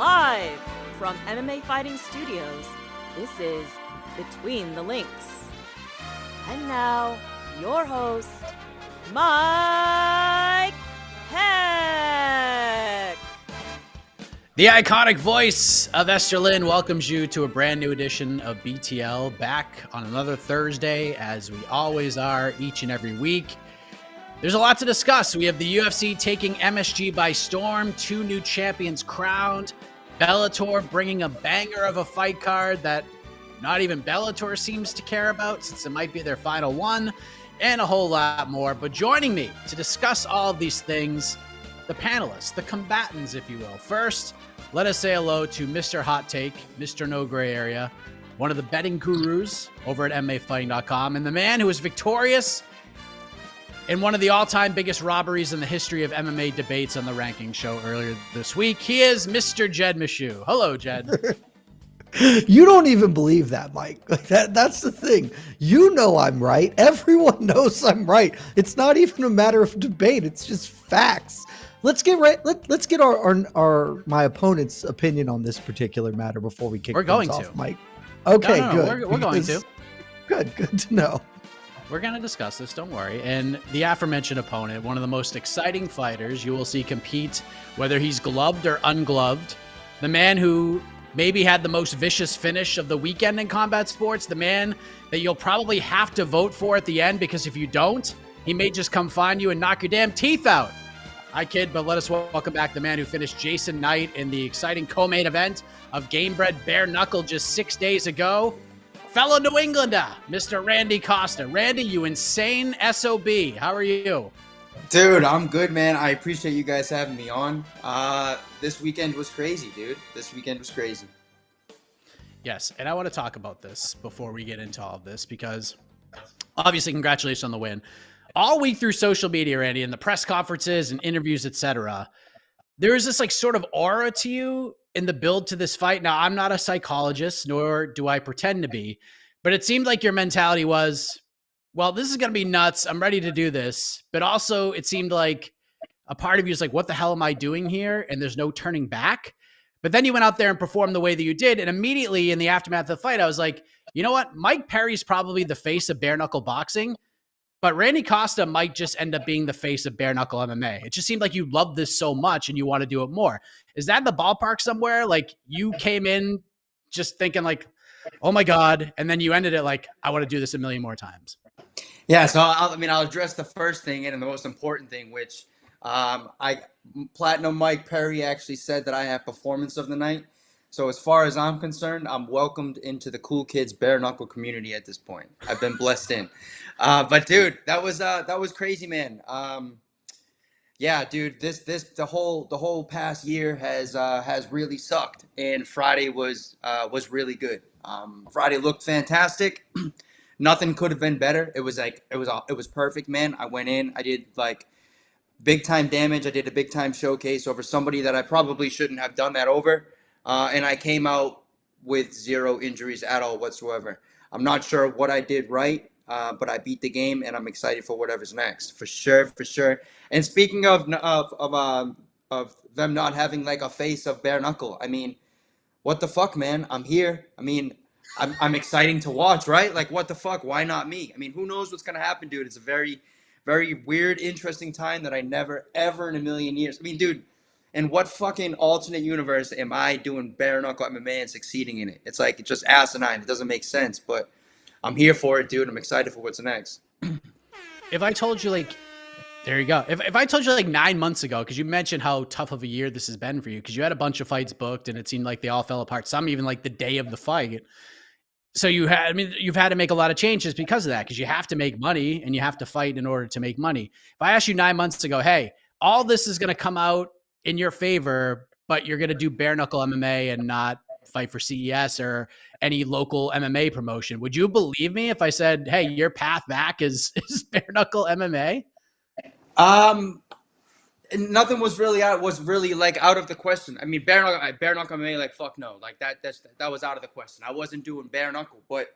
Live from MMA Fighting Studios, this is Between the Links. And now, your host, Mike Heck. The iconic voice of Esther Lynn welcomes you to a brand new edition of BTL, back on another Thursday, as we always are each and every week. There's a lot to discuss. We have the UFC taking MSG by storm, 2 new champions crowned, Bellator bringing a banger of a fight card that not even Bellator seems to care about since it might be their final one, and a whole lot more. But joining me to discuss all of these things, the panelists, the combatants, if you will. First, let us say hello to Mr. Hot Take, Mr. No Gray Area, one of the betting gurus over at MMAfighting.com, and the man who was victorious in one of the all-time biggest robberies in the history of MMA debates on the ranking show earlier this week. He is Mr. Jed Meshew. Hello, Jed. You don't even believe that, Mike. Like that's the thing. You know I'm right. Everyone knows I'm right. It's not even a matter of debate. It's just facts. Let's get right. Let's get our my opponent's opinion on this particular matter before we kick things off, Mike. Okay, no, good. We're going to. Good to know. We're going to discuss this, don't worry. And the aforementioned opponent, one of the most exciting fighters you will see compete, whether he's gloved or ungloved, the man who maybe had the most vicious finish of the weekend in combat sports, the man that you'll probably have to vote for at the end, because if you don't, he may just come find you and knock your damn teeth out. I kid, but let us welcome back the man who finished Jason Knight in the exciting co-main event of Game Bred Bare Knuckle just 6 days ago. Fellow New Englander, Mr. Randy Costa. Randy, you insane SOB. How are you? Dude, I'm good, man. I appreciate you guys having me on. This weekend was crazy, dude. This weekend was crazy. Yes, and I want to talk about this before we get into all of this, because obviously congratulations on the win. All week through social media, Randy, and the press conferences and interviews, etc., there is this like sort of aura to you in the build to this fight. Now, I'm not a psychologist, nor do I pretend to be, but it seemed like your mentality was, well, this is going to be nuts. I'm ready to do this. But also it seemed like a part of you is like, what the hell am I doing here? And there's no turning back. But then you went out there and performed the way that you did. And immediately in the aftermath of the fight, I was like, you know what? Mike Perry's probably the face of bare knuckle boxing, but Randy Costa might just end up being the face of bare knuckle MMA. It just seemed like you love this so much and you want to do it more. Is that in the ballpark somewhere? Like you came in just thinking like, oh my God. And then you ended it like, I want to do this a million more times. Yeah. So I'll address the first thing and the most important thing, which Platinum Mike Perry actually said that I have performance of the night. So as far as I'm concerned, I'm welcomed into the cool kids bare knuckle community at this point. I've been blessed in. But dude, that was crazy, man. Yeah, dude, the whole past year has really sucked, and Friday was really good. Friday looked fantastic. Nothing could have been better. It was perfect, man. I went in, I did like big time damage. I did a big time showcase over somebody that I probably shouldn't have done that over. And I came out with 0 injuries at all whatsoever. I'm not sure what I did right, but I beat the game, and I'm excited for whatever's next, for sure. And speaking of them not having like a face of bare knuckle, I mean, what the fuck, man? I'm here. I mean, I'm exciting to watch, right? Like, what the fuck? Why not me? I mean, who knows what's gonna happen, dude? It's a very, very weird, interesting time that I never, ever in a million years. I mean, dude. In what fucking alternate universe am I doing bare knuckle MMA and succeeding in it? It's like, it's just asinine. It doesn't make sense, but I'm here for it, dude. I'm excited for what's next. If I told you like, there you go. If I told you like 9 months ago, because you mentioned how tough of a year this has been for you, because you had a bunch of fights booked and it seemed like they all fell apart. Some even like the day of the fight. So you've had to make a lot of changes because of that, because you have to make money and you have to fight in order to make money. If I asked you 9 months ago, hey, all this is going to come out in your favor, but you're going to do bare knuckle MMA and not fight for CES or any local MMA promotion, would you believe me if I said, hey, your path back is bare knuckle MMA? Nothing was really out of the question. I mean, bare knuckle MMA, like, fuck no, like that was out of the question. I wasn't doing bare knuckle, but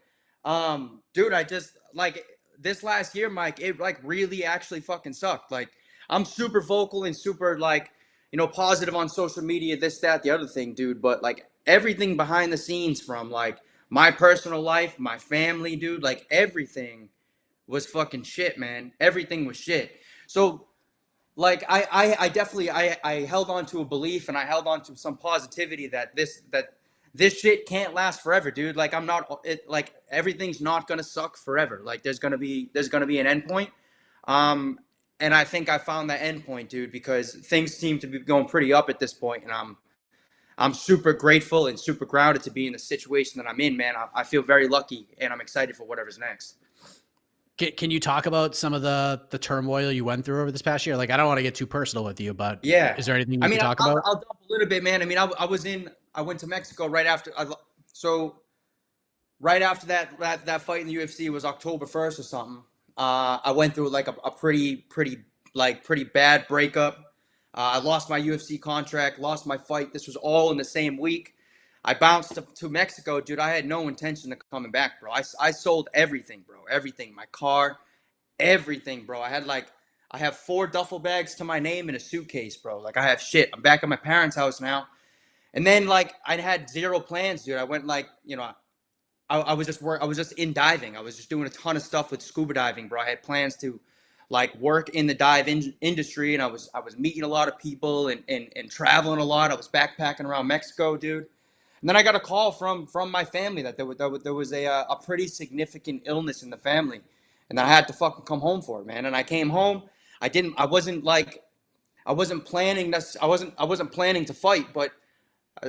dude, I just like this last year, Mike, it like really actually fucking sucked. Like, I'm super vocal and super like, positive on social media, this, that, the other thing, dude. But like everything behind the scenes, from like my personal life, my family, dude, like everything was fucking shit, man. Everything was shit. So like I definitely I held on to a belief, and I held on to some positivity that this shit can't last forever, dude. Like like everything's not gonna suck forever. Like there's gonna be an end point. And I think I found that end point, dude, because things seem to be going pretty up at this point, and I'm super grateful and super grounded to be in the situation that I'm in, man. I feel very lucky, and I'm excited for whatever's next. Can you talk about some of the turmoil you went through over this past year? Like, I don't want to get too personal with you, but Yeah, is there anything you I mean, can talk about? I'll dump a little bit, man. I mean, I went to Mexico right after. So right after that fight in the UFC was October 1st or something. I went through like a pretty bad breakup. I lost my UFC contract, lost my fight. This was all in the same week. I bounced to Mexico, dude. I had no intention of coming back, bro. I sold everything, bro. Everything, my car, everything, bro. I have 4 duffel bags to my name in a suitcase, bro. Like I have shit. I'm back at my parents' house now. And then like I had zero plans, dude. I went like, I was just in diving. I was just doing a ton of stuff with scuba diving, bro. I had plans to like work in the dive industry, and I was meeting a lot of people and traveling a lot. I was backpacking around Mexico, dude. And then I got a call from my family that there was a pretty significant illness in the family, and that I had to fucking come home for it, man. And I came home. I wasn't planning to fight, but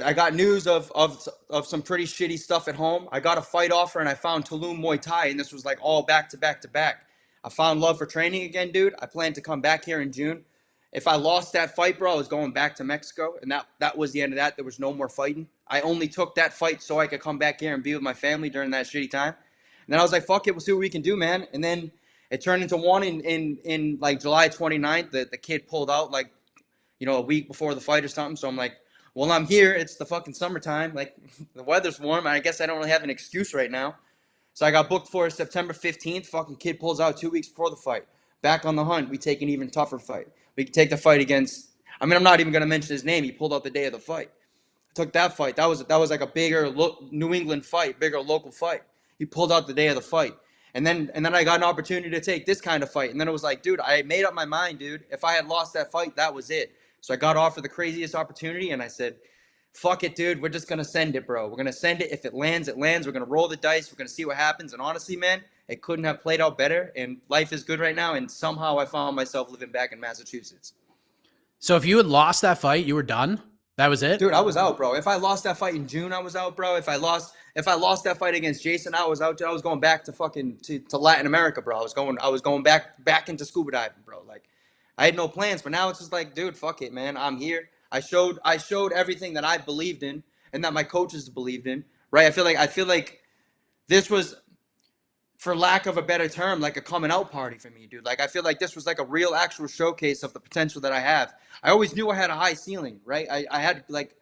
I got news of some pretty shitty stuff at home. I got a fight offer, and I found Tulum Muay Thai, and this was like all back to back to back. I found love for training again, dude. I plan to come back here in June. If I lost that fight, bro, I was going back to Mexico, and that was the end of that. There was no more fighting. I only took that fight so I could come back here and be with my family during that shitty time. And then I was like, fuck it, we'll see what we can do, man. And then it turned into one in like July 29th. The kid pulled out like, a week before the fight or something. So I'm like, well, I'm here. It's the fucking summertime. Like the weather's warm. I guess I don't really have an excuse right now. So I got booked for September 15th. Fucking kid pulls out 2 weeks before the fight. Back on the hunt. We take an even tougher fight. We can take the fight against, I'm not even going to mention his name. He pulled out the day of the fight. I took that fight. That was like a bigger New England fight, bigger local fight. He pulled out the day of the fight. And then I got an opportunity to take this kind of fight. And then it was like, dude, I made up my mind, dude. If I had lost that fight, that was it. So I got offered the craziest opportunity, and I said, fuck it, dude. We're just going to send it, bro. We're going to send it. If it lands, it lands. We're going to roll the dice. We're going to see what happens. And honestly, man, it couldn't have played out better. And life is good right now. And somehow I found myself living back in Massachusetts. So if you had lost that fight, you were done? That was it? Dude, I was out, bro. If I lost that fight in June, I was out, bro. If I lost that fight against Jason, I was out. Dude, I was going back to fucking to Latin America, bro. I was going back into scuba diving, bro. Like I had no plans, but now it's just like, dude, fuck it, man. I'm here. I showed everything that I believed in and that my coaches believed in, right? I feel like this was, for lack of a better term, like a coming out party for me, dude. Like I feel like this was like a real actual showcase of the potential that I have. I always knew I had a high ceiling, right? I had like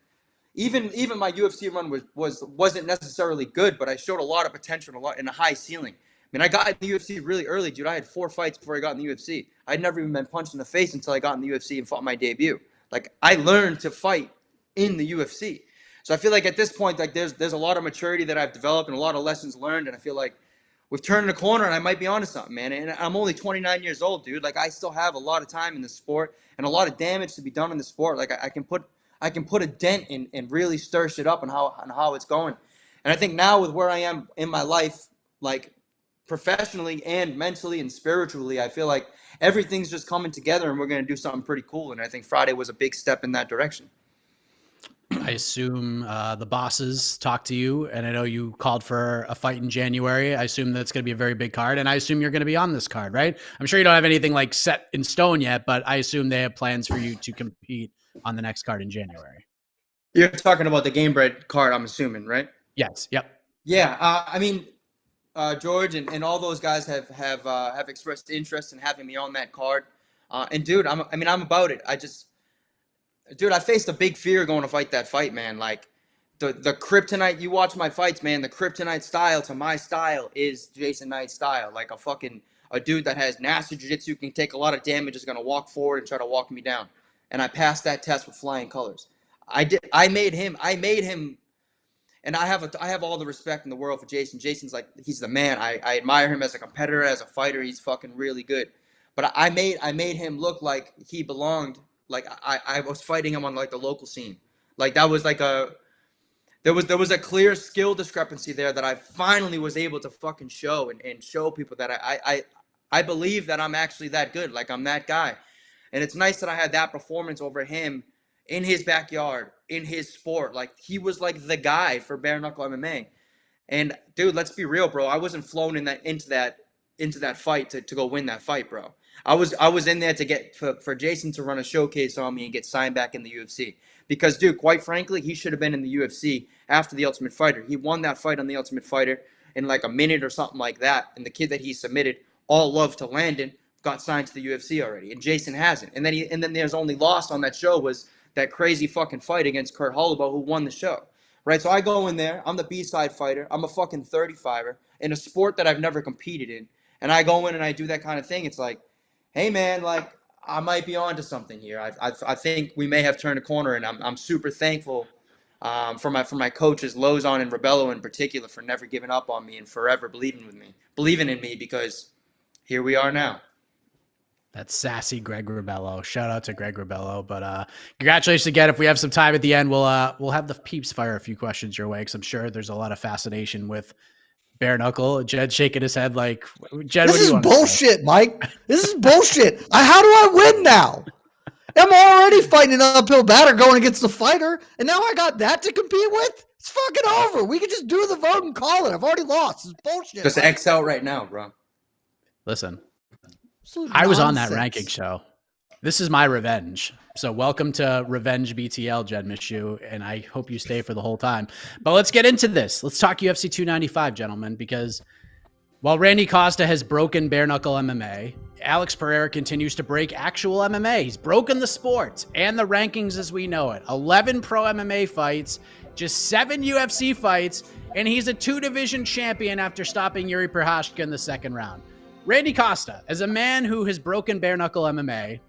even my UFC run wasn't necessarily good, but I showed a lot of potential and a high ceiling. I mean, I got in the UFC really early, dude. I had 4 fights before I got in the UFC. I'd never even been punched in the face until I got in the UFC and fought my debut. Like I learned to fight in the UFC. So I feel like at this point, like there's a lot of maturity that I've developed and a lot of lessons learned, and I feel like we've turned the corner, and I might be onto something, man. And I'm only 29 years old, dude. Like I still have a lot of time in the sport and a lot of damage to be done in the sport. Like I can put a dent and really stir shit up on how it's going. And I think now with where I am in my life, like professionally and mentally and spiritually, I feel like everything's just coming together, and we're going to do something pretty cool. And I think Friday was a big step in that direction. I assume the bosses talked to you, and I know you called for a fight in January. I assume that's going to be a very big card, and I assume you're going to be on this card, right? I'm sure you don't have anything like set in stone yet, but I assume they have plans for you to compete on the next card in January. You're talking about the Game Bread card, I'm assuming, right? Yes. Yep. Yeah. I mean, George and all those guys have expressed interest in having me on that card. And dude, I'm about it. I faced a big fear going to fight that fight, man. Like the kryptonite, you watch my fights, man, the kryptonite style to my style is Jason Knight's style. Like a dude that has nasty jiu-jitsu, can take a lot of damage, is going to walk forward and try to walk me down. and I passed that test with flying colors. I made him, and I have all the respect in the world for Jason. Jason's like, he's the man. I admire him as a competitor, as a fighter. He's fucking really good. But I made him look like he belonged. Like I was fighting him on like the local scene. Like that was like there was a clear skill discrepancy there that I finally was able to fucking show and show people that I believe that I'm actually that good. Like I'm that guy. And it's nice that I had that performance over him in his backyard, in his sport. Like he was like the guy for bare knuckle MMA. And dude, let's be real, bro. I wasn't flown into that fight to go win that fight, bro. I was in there to get for Jason to run a showcase on me and get signed back in the UFC. Because dude, quite frankly, he should have been in the UFC after the Ultimate Fighter. He won that fight on the Ultimate Fighter in like a minute or something like that. And the kid that he submitted, all love to Landon, got signed to the UFC already, and Jason hasn't. And then there's only loss on that show was that crazy fucking fight against Kurt Holloway, who won the show, right? So I go in there, I'm the B-side fighter, I'm a fucking 35er in a sport that I've never competed in, and I go in and I do that kind of thing. It's like, hey man, like I might be onto something here. I think we may have turned a corner, and I'm super thankful for my coaches, Lozon and Rebello in particular, for never giving up on me and forever believing in me, because here we are now. That's sassy Greg Rebello. Shout out to Greg Rebello. But congratulations again. If we have some time at the end, we'll have the peeps fire a few questions your way, because I'm sure there's a lot of fascination with bare knuckle. Jed shaking his head like, Jed, this is bullshit, Mike. This is bullshit. How do I win now? I'm already fighting an uphill battle going against the fighter, and now I got that to compete with? It's fucking over. We can just do the vote and call it. I've already lost. It's bullshit. Just X out right now, bro. Listen, absolute I was on nonsense. that ranking show. This is my revenge. So welcome to Revenge BTL, Jed Mishu, and I hope you stay for the whole time. But let's get into this. Let's talk UFC 295, gentlemen, because while Randy Costa has broken bare knuckle MMA, Alex Pereira continues to break actual MMA. He's broken the sport and the rankings as we know it. 11 pro MMA fights, just 7 UFC fights, and he's a 2-division champion after stopping Yuri Prochazka in the second round. Randy Costa, as a man who has broken bare knuckle MMA,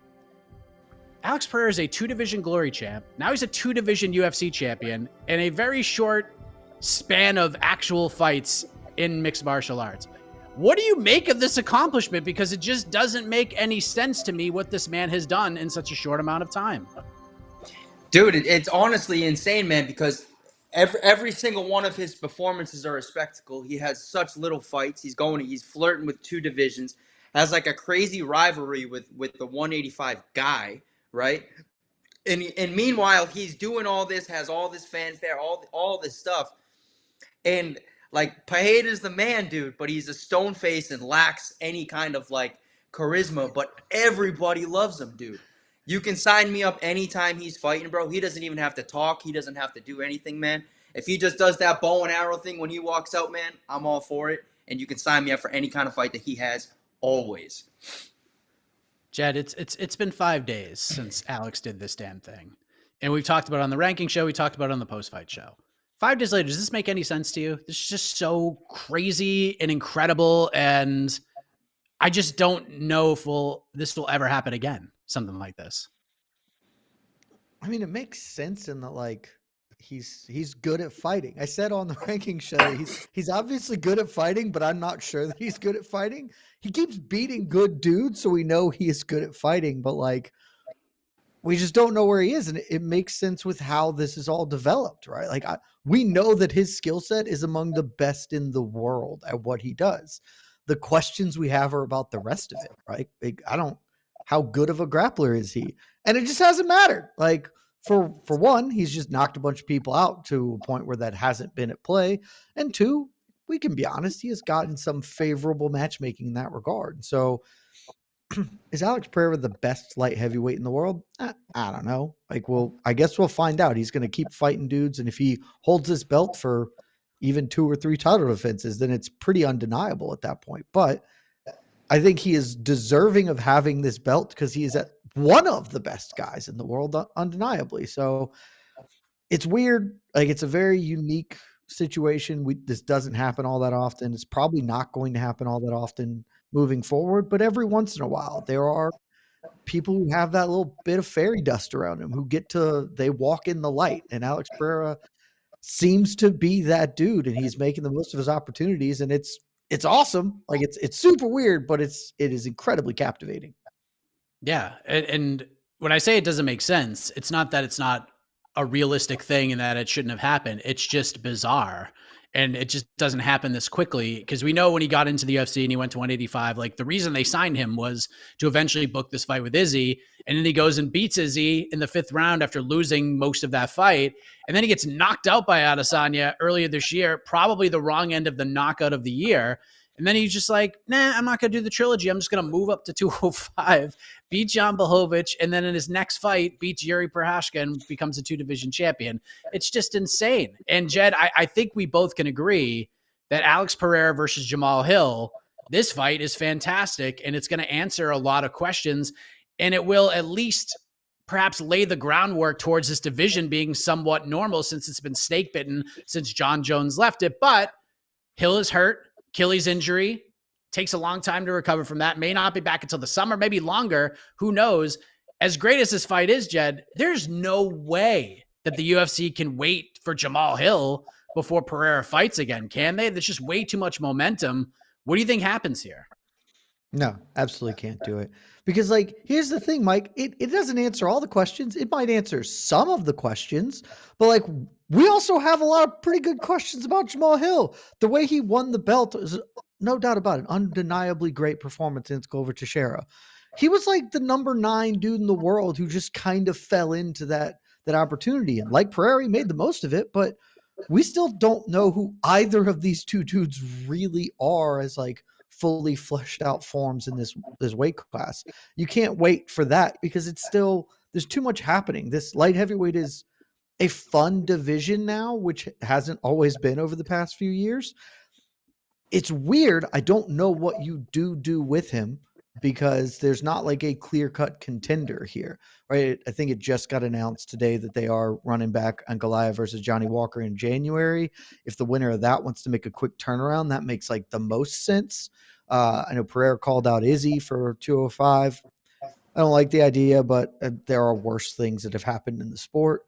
Alex Pereira is a 2-division glory champ. Now he's a 2-division UFC champion in a very short span of actual fights in mixed martial arts. What do you make of this accomplishment? Because it just doesn't make any sense to me what this man has done in such a short amount of time. Dude, it's honestly insane, man, because every single one of his performances are a spectacle. He has such little fights. He's flirting with 2 divisions, has like a crazy rivalry with the 185 guy, right? And meanwhile, he's doing all this, has all this fanfare, all this stuff. And like Pereira's the man, dude, but he's a stone face and lacks any kind of like charisma, but everybody loves him, dude. You can sign me up anytime he's fighting, bro. He doesn't even have to talk. He doesn't have to do anything, man. If he just does that bow and arrow thing when he walks out, man, I'm all for it. And you can sign me up for any kind of fight that he has, always. Jed, it's been 5 days since Alex did this damn thing. And we've talked about it on the ranking show. We talked about it on the post-fight show. 5 days later, does this make any sense to you? This is just so crazy and incredible. And I just don't know if this will ever happen again. Something like this. I mean, it makes sense in that, like, he's good at fighting. I said on the ranking show, he's obviously good at fighting, but I'm not sure that he's good at fighting. He keeps beating good dudes, so we know he is good at fighting, but like, we just don't know where he is. And it makes sense with how this is all developed, right? Like we know that his skill set is among the best in the world at what he does. The questions we have are about the rest of it, right? Like, how good of a grappler is he? And it just hasn't mattered. Like for one, he's just knocked a bunch of people out to a point where that hasn't been at play. And 2, we can be honest, he has gotten some favorable matchmaking in that regard. So is Alex Pereira the best light heavyweight in the world? I don't know. Like, I guess we'll find out. He's going to keep fighting dudes. And if he holds his belt for even 2 or 3 title defenses, then it's pretty undeniable at that point. But I think he is deserving of having this belt because he is one of the best guys in the world, undeniably. So it's weird. Like, it's a very unique situation. This doesn't happen all that often. It's probably not going to happen all that often moving forward, but every once in a while there are people who have that little bit of fairy dust around them who they walk in the light. And Alex Pereira seems to be that dude, and he's making the most of his opportunities. And it's awesome. Like it's super weird, but it is incredibly captivating. Yeah. And when I say it doesn't make sense, it's not that it's not a realistic thing and that it shouldn't have happened. It's just bizarre. And it just doesn't happen this quickly, because we know when he got into the UFC and he went to 185, like the reason they signed him was to eventually book this fight with Izzy. And then he goes and beats Izzy in the 5th round after losing most of that fight. And then he gets knocked out by Adesanya earlier this year, probably the wrong end of the knockout of the year. And then he's just like, nah, I'm not going to do the trilogy. I'm just going to move up to 205, beat Jamahal Pavlovich, and then in his next fight, beats Yuri Prochazka and becomes a 2-division champion. It's just insane. And Jed, I think we both can agree that Alex Pereira versus Jamahal Hill, this fight is fantastic, and it's going to answer a lot of questions, and it will at least perhaps lay the groundwork towards this division being somewhat normal, since it's been snake bitten since Jon Jones left it. But Hill is hurt. Achilles injury, takes a long time to recover from that, may not be back until the summer, maybe longer, who knows. As great as this fight is, Jed, there's no way that the UFC can wait for Jamahal Hill before Pereira fights again, can they? There's just way too much momentum. What do you think happens here? No, absolutely can't do it. Because, like, here's the thing, Mike. It doesn't answer all the questions. It might answer some of the questions, but, like, we also have a lot of pretty good questions about Jamahal Hill. The way he won the belt is no doubt about it, undeniably great performance against Glover Teixeira. He was like the number 9 dude in the world who just kind of fell into that opportunity. And like Pereira, he made the most of it, but we still don't know who either of these two dudes really are as like fully fleshed out forms in this weight class. You can't wait for that because it's still, there's too much happening. This light heavyweight is a fun division now, which hasn't always been over the past few years. It's weird. I don't know what you do with him because there's not like a clear-cut contender here, right? I think it just got announced today that they are running back on Goliath versus Johnny Walker in January. If the winner of that wants to make a quick turnaround, that makes like the most sense. I know Pereira called out Izzy for 205. I don't like the idea, but there are worse things that have happened in the sport.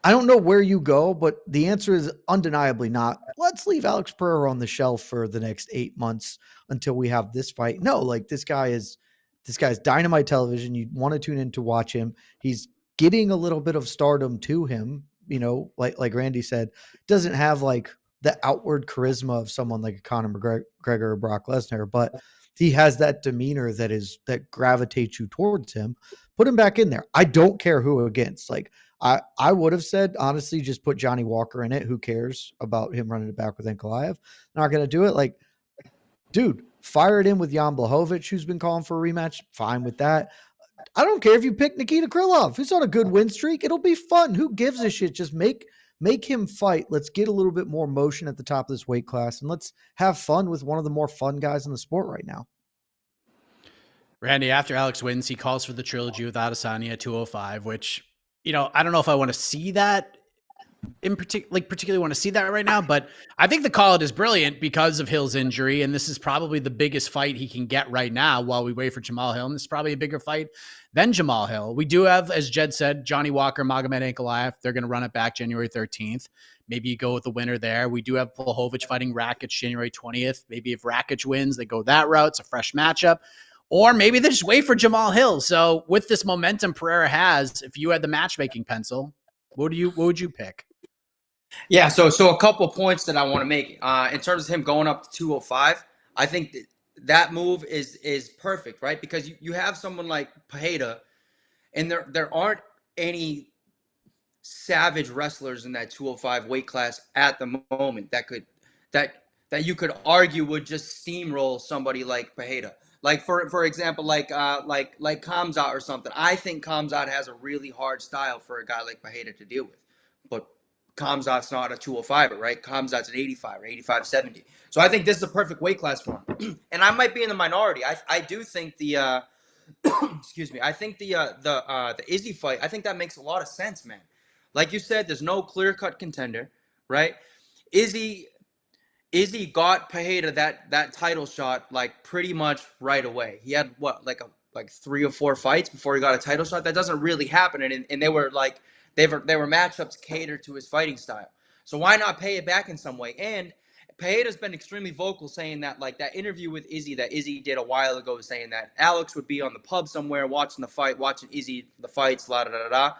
I don't know where you go, but the answer is undeniably not. Let's leave Alex Pereira on the shelf for the next 8 months until we have this fight. No, like this guy's dynamite television. You want to tune in to watch him. He's getting a little bit of stardom to him, you know, like Randy said, doesn't have like the outward charisma of someone like a Conor McGregor or Brock Lesnar, but he has that demeanor that gravitates you towards him. Put him back in there. I don't care who against. Like I would have said, honestly, just put Johnny Walker in it. Who cares about him running it back with Ankalaev? Not going to do it. Like, dude, fire it in with Jan Blachowicz, who's been calling for a rematch. Fine with that. I don't care if you pick Nikita Krylov. He's on a good win streak. It'll be fun. Who gives a shit? Just make him fight. Let's get a little bit more motion at the top of this weight class, and let's have fun with one of the more fun guys in the sport right now. Randy, after Alex wins, he calls for the trilogy with Adesanya at 205, which, you know, I don't know if I want to see that particularly want to see that right now, but I think the call-out is brilliant because of Hill's injury, and this is probably the biggest fight he can get right now while we wait for Jamahal Hill, and this is probably a bigger fight than Jamahal Hill. We do have, as Jed said, Johnny Walker, Magomed Ankalaev. They're going to run it back January 13th. Maybe you go with the winner there. We do have Blachowicz fighting Rakic January 20th. Maybe if Rakic wins, they go that route. It's a fresh matchup. Or maybe they just wait for Jamahal Hill. So with this momentum Pereira has, if you had the matchmaking pencil, what would you pick? Yeah, so a couple points that I want to make in terms of him going up to 205. I think that move is perfect, right? Because you have someone like Pereira, and there aren't any savage wrestlers in that 205 weight class at the moment that you could argue would just steamroll somebody like Pereira. Like for example, like Khamzat or something. I think Khamzat has a really hard style for a guy like Pereira to deal with, but Khamzat's not a 205er, right? Khamzat's an 85 or 85-70. So I think this is a perfect weight class for him. And I might be in the minority. I do think the excuse me. I think the Izzy fight, I think that makes a lot of sense, man. Like you said, there's no clear-cut contender, right? Izzy got Pereira that title shot like pretty much right away. He had what, like like 3 or 4 fights before he got a title shot. That doesn't really happen, and they were like they were matchups catered to his fighting style. So why not pay it back in some way? And Pereira's been extremely vocal saying that, like that interview with Izzy that Izzy did a while ago, saying that Alex would be on the pub somewhere watching the fight, watching Izzy the fights, la da da da.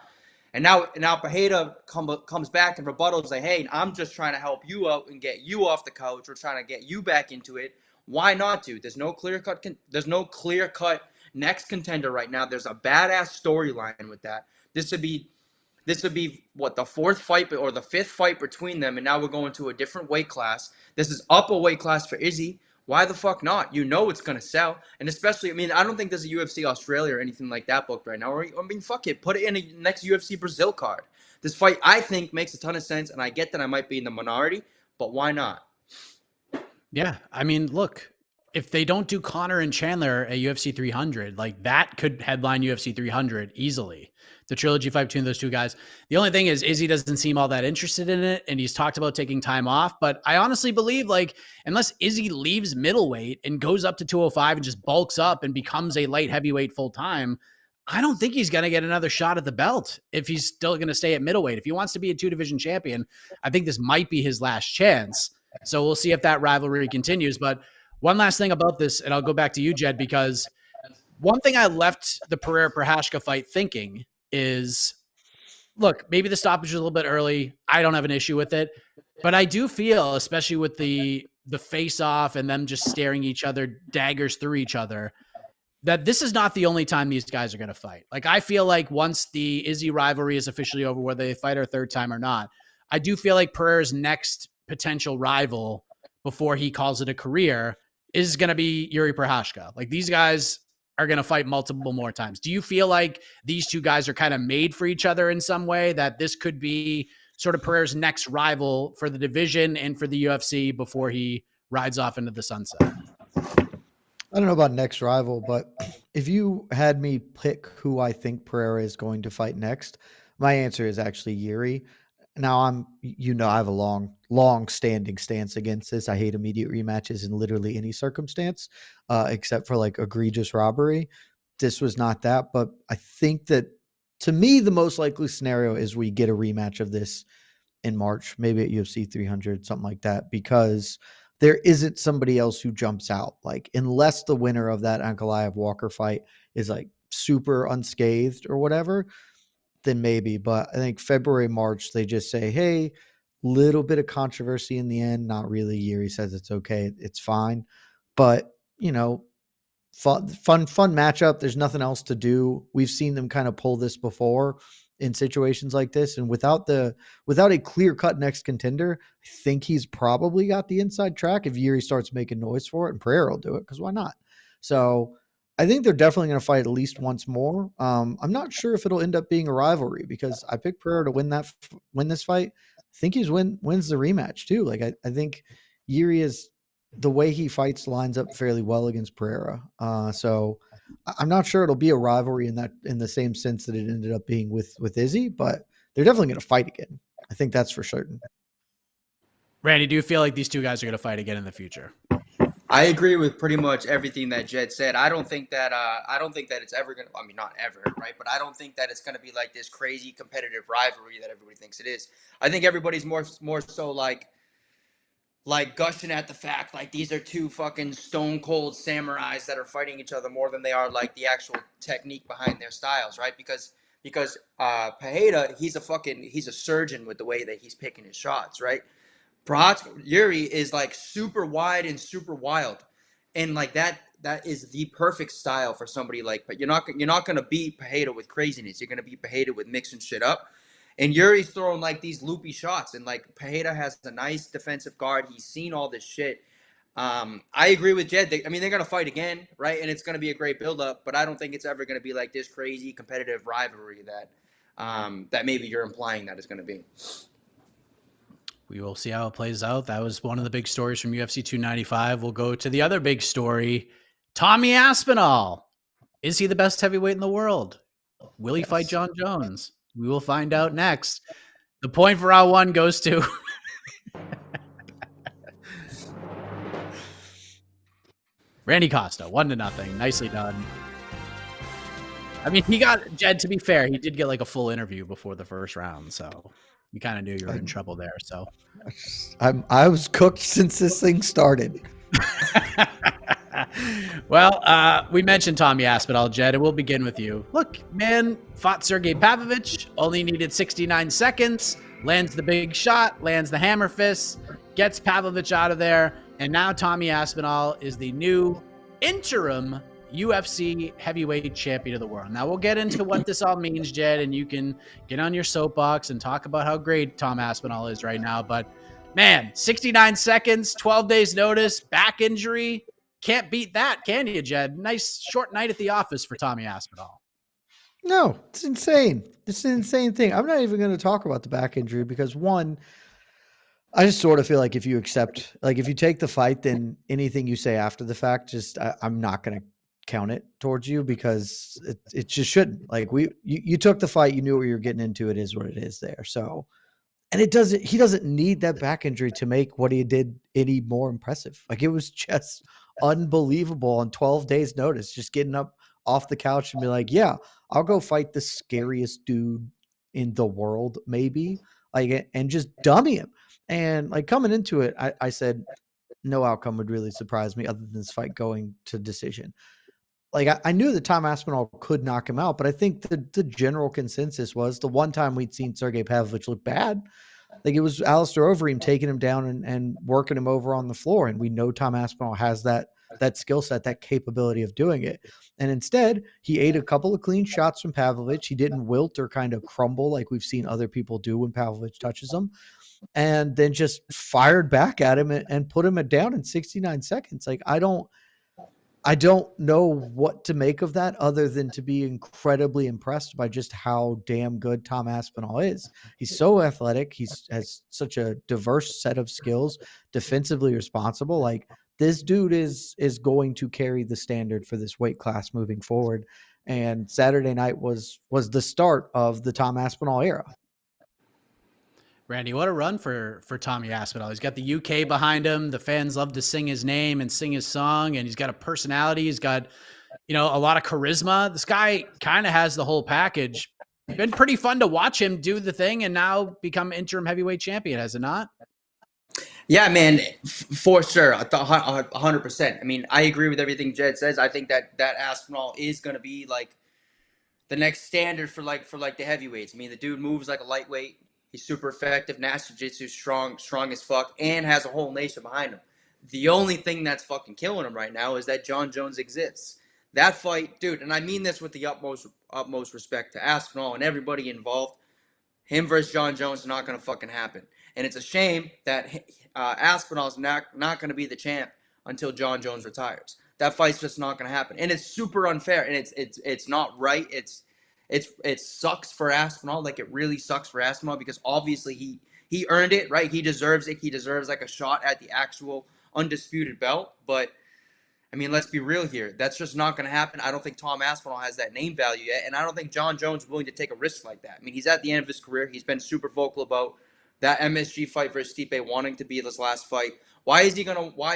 And now Pereira comes back and rebuttals like, hey, I'm just trying to help you out and get you off the couch. We're trying to get you back into it. Why not, dude? There's no clear cut next contender right now. There's a badass storyline with that. This would be what, the 4th fight or the 5th fight between them, and now we're going to a different weight class. This is up a weight class for Izzy. Why the fuck not? You know it's gonna sell, and especially, I mean, I don't think there's a UFC Australia or anything like that booked right now. I mean, fuck it, put it in a next UFC Brazil card. This fight, I think, makes a ton of sense, and I get that I might be in the minority, but why not? Yeah, I mean, look, if they don't do Connor and Chandler at UFC 300, like that could headline UFC 300 easily. The trilogy fight between those two guys. The only thing is Izzy doesn't seem all that interested in it, and he's talked about taking time off. But I honestly believe, like, unless Izzy leaves middleweight and goes up to 205 and just bulks up and becomes a light heavyweight full time, I don't think he's going to get another shot at the belt if he's still going to stay at middleweight. If he wants to be a 2-division champion, I think this might be his last chance. So we'll see if that rivalry continues. But one last thing about this, and I'll go back to you, Jed, because one thing I left the Pereira-Prochazka fight thinking is, look, maybe the stoppage was a little bit early. I don't have an issue with it. But I do feel, especially with the face-off and them just staring each other, daggers through each other, that this is not the only time these guys are going to fight. Like, I feel like once the Izzy rivalry is officially over, whether they fight a third time or not, I do feel like Pereira's next potential rival before he calls it a career is going to be Yuri Prochazka. Like, these guys are going to fight multiple more times. Do you feel like these two guys are kind of made for each other in some way, that this could be sort of Pereira's next rival for the division and for the UFC before he rides off into the sunset? I don't know about next rival, but if you had me pick who I think Pereira is going to fight next, my answer is actually Yuri. Now I have a long standing stance against this. I hate immediate rematches in literally any circumstance, except for like egregious robbery. This was not that, but I think that, to me, the most likely scenario is we get a rematch of this in March, maybe at UFC 300, something like that, because there isn't somebody else who jumps out. Like, unless the winner of that Ankalaev Walker fight is like super unscathed or whatever, then maybe. But I think February, March, they just say, hey, little bit of controversy in the end. Not really. Yuri says it's okay. It's fine. But, fun matchup. There's nothing else to do. We've seen them kind of pull this before in situations like this. And without a clear-cut next contender, I think he's probably got the inside track if Yuri starts making noise for it, and Pereira will do it, because why not? So I think they're definitely going to fight at least once more. I'm not sure if it'll end up being a rivalry, because I picked Pereira to win this fight. I think wins the rematch too. Like, I think Yuri is, the way he fights lines up fairly well against Pereira. So I'm not sure it'll be a rivalry in the same sense that it ended up being with Izzy, but they're definitely going to fight again. I think that's for certain. Randy, do you feel like these two guys are going to fight again in the future? I agree with pretty much everything that Jed said. I don't think that it's ever gonna. I mean, not ever, right? But I don't think that it's gonna be like this crazy competitive rivalry that everybody thinks it is. I think everybody's more so like gushing at the fact like these are two fucking stone cold samurais that are fighting each other more than they are like the actual technique behind their styles, right? Because Pereira, he's a surgeon with the way that he's picking his shots, right? Yuri is like super wide and super wild, and like that is the perfect style for somebody like. But you're not gonna beat Pereira with craziness. You're gonna beat Pereira with mixing shit up. And Yuri's throwing like these loopy shots, and like Pereira has a nice defensive guard. He's seen all this shit. I agree with Jed. They're gonna fight again, right? And it's gonna be a great build-up. But I don't think it's ever gonna be like this crazy competitive rivalry that maybe you're implying that it's gonna be. We will see how it plays out. That was one of the big stories from UFC 295. We'll go to the other big story. Tommy Aspinall. Is he the best heavyweight in the world? Will he fight Jon Jones? We will find out next. The point for round one goes to Randy Costa, 1-0. Nicely done. I mean, he got Jed. To be fair, he did get like a full interview before the first round, so you kind of knew you were in trouble there. So I was cooked since this thing started. Well, we mentioned Tommy Aspinall, Jed, and we'll begin with you. Look, man, fought Sergei Pavlovich, only needed 69 seconds, lands the big shot, lands the hammer fist, gets Pavlovich out of there, and now Tommy Aspinall is the new interim UFC heavyweight champion of the world. Now, we'll get into what this all means, Jed, and you can get on your soapbox and talk about how great Tom Aspinall is right now, but man, 69 seconds, 12 days notice, back injury. Can't beat that, can you, Jed? Nice short night at the office for Tommy Aspinall. No, it's insane. It's an insane thing. I'm not even going to talk about the back injury because one, I just sort of feel like if you take the fight, then anything you say after the fact, I'm not going to count it towards you because it just shouldn't. Like you took the fight, you knew what you were getting into. It is what it is there. So, and he doesn't need that back injury to make what he did any more impressive. Like it was just unbelievable on 12 days notice, just getting up off the couch and be like, yeah, I'll go fight the scariest dude in the world, maybe, like, and just dummy him. And like coming into it, I said no outcome would really surprise me other than this fight going to decision. Like I knew that Tom Aspinall could knock him out, but I think the general consensus was the one time we'd seen Sergei Pavlovich look bad, like it was Alistair Overeem taking him down and working him over on the floor. And we know Tom Aspinall has that skill set, that capability of doing it. And instead, he ate a couple of clean shots from Pavlovich. He didn't wilt or kind of crumble like we've seen other people do when Pavlovich touches him. And then just fired back at him and put him down in 69 seconds. Like I don't know what to make of that other than to be incredibly impressed by just how damn good Tom Aspinall is. He's so athletic. He has such a diverse set of skills, defensively responsible. Like this dude is going to carry the standard for this weight class moving forward. And Saturday night was the start of the Tom Aspinall era. Randy, what a run for Tommy Aspinall. He's got the UK behind him. The fans love to sing his name and sing his song, and he's got a personality. He's got, a lot of charisma. This guy kind of has the whole package. Been pretty fun to watch him do the thing and now become interim heavyweight champion, has it not? Yeah, man, for sure. 100%. I mean, I agree with everything Jed says. I think that Aspinall is going to be like the next standard for the heavyweights. I mean, the dude moves like a lightweight. He's super effective, Nash Jiu-Jitsu, strong as fuck, and has a whole nation behind him. The only thing that's fucking killing him right now is that Jon Jones exists. That fight, dude, and I mean this with the utmost respect to Aspinall and everybody involved, him versus Jon Jones is not going to fucking happen. And it's a shame that Aspinall's not going to be the champ until Jon Jones retires. That fight's just not going to happen. And it's super unfair, and it's not right. It sucks for Aspinall, like it really sucks for Aspinall because obviously he earned it, right? He deserves it. He deserves like a shot at the actual undisputed belt. But I mean, let's be real here. That's just not going to happen. I don't think Tom Aspinall has that name value yet, and I don't think Jon Jones is willing to take a risk like that. I mean, he's at the end of his career. He's been super vocal about that MSG fight versus Stipe wanting to be his last fight. Why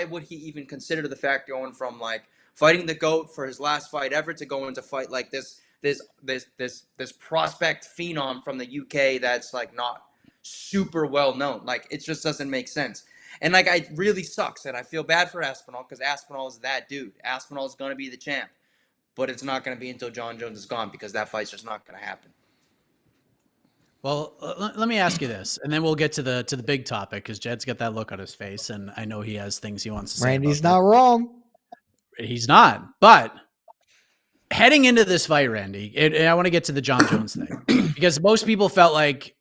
would he even consider the fact going from like fighting the GOAT for his last fight ever to go into fight like this prospect phenom from the UK that's like not super well known? Like it just doesn't make sense. And like it really sucks, and I feel bad for Aspinall because Aspinall is that dude. Aspinall is going to be the champ, but it's not going to be until Jon Jones is gone because that fight's just not going to happen. Well, let me ask you this, and then we'll get to the big topic because Jed's got that look on his face, and I know he has things he wants to say. Randy's not wrong. He's not, but heading into this fight, Randy, and I want to get to the Jon Jones thing because most people felt like,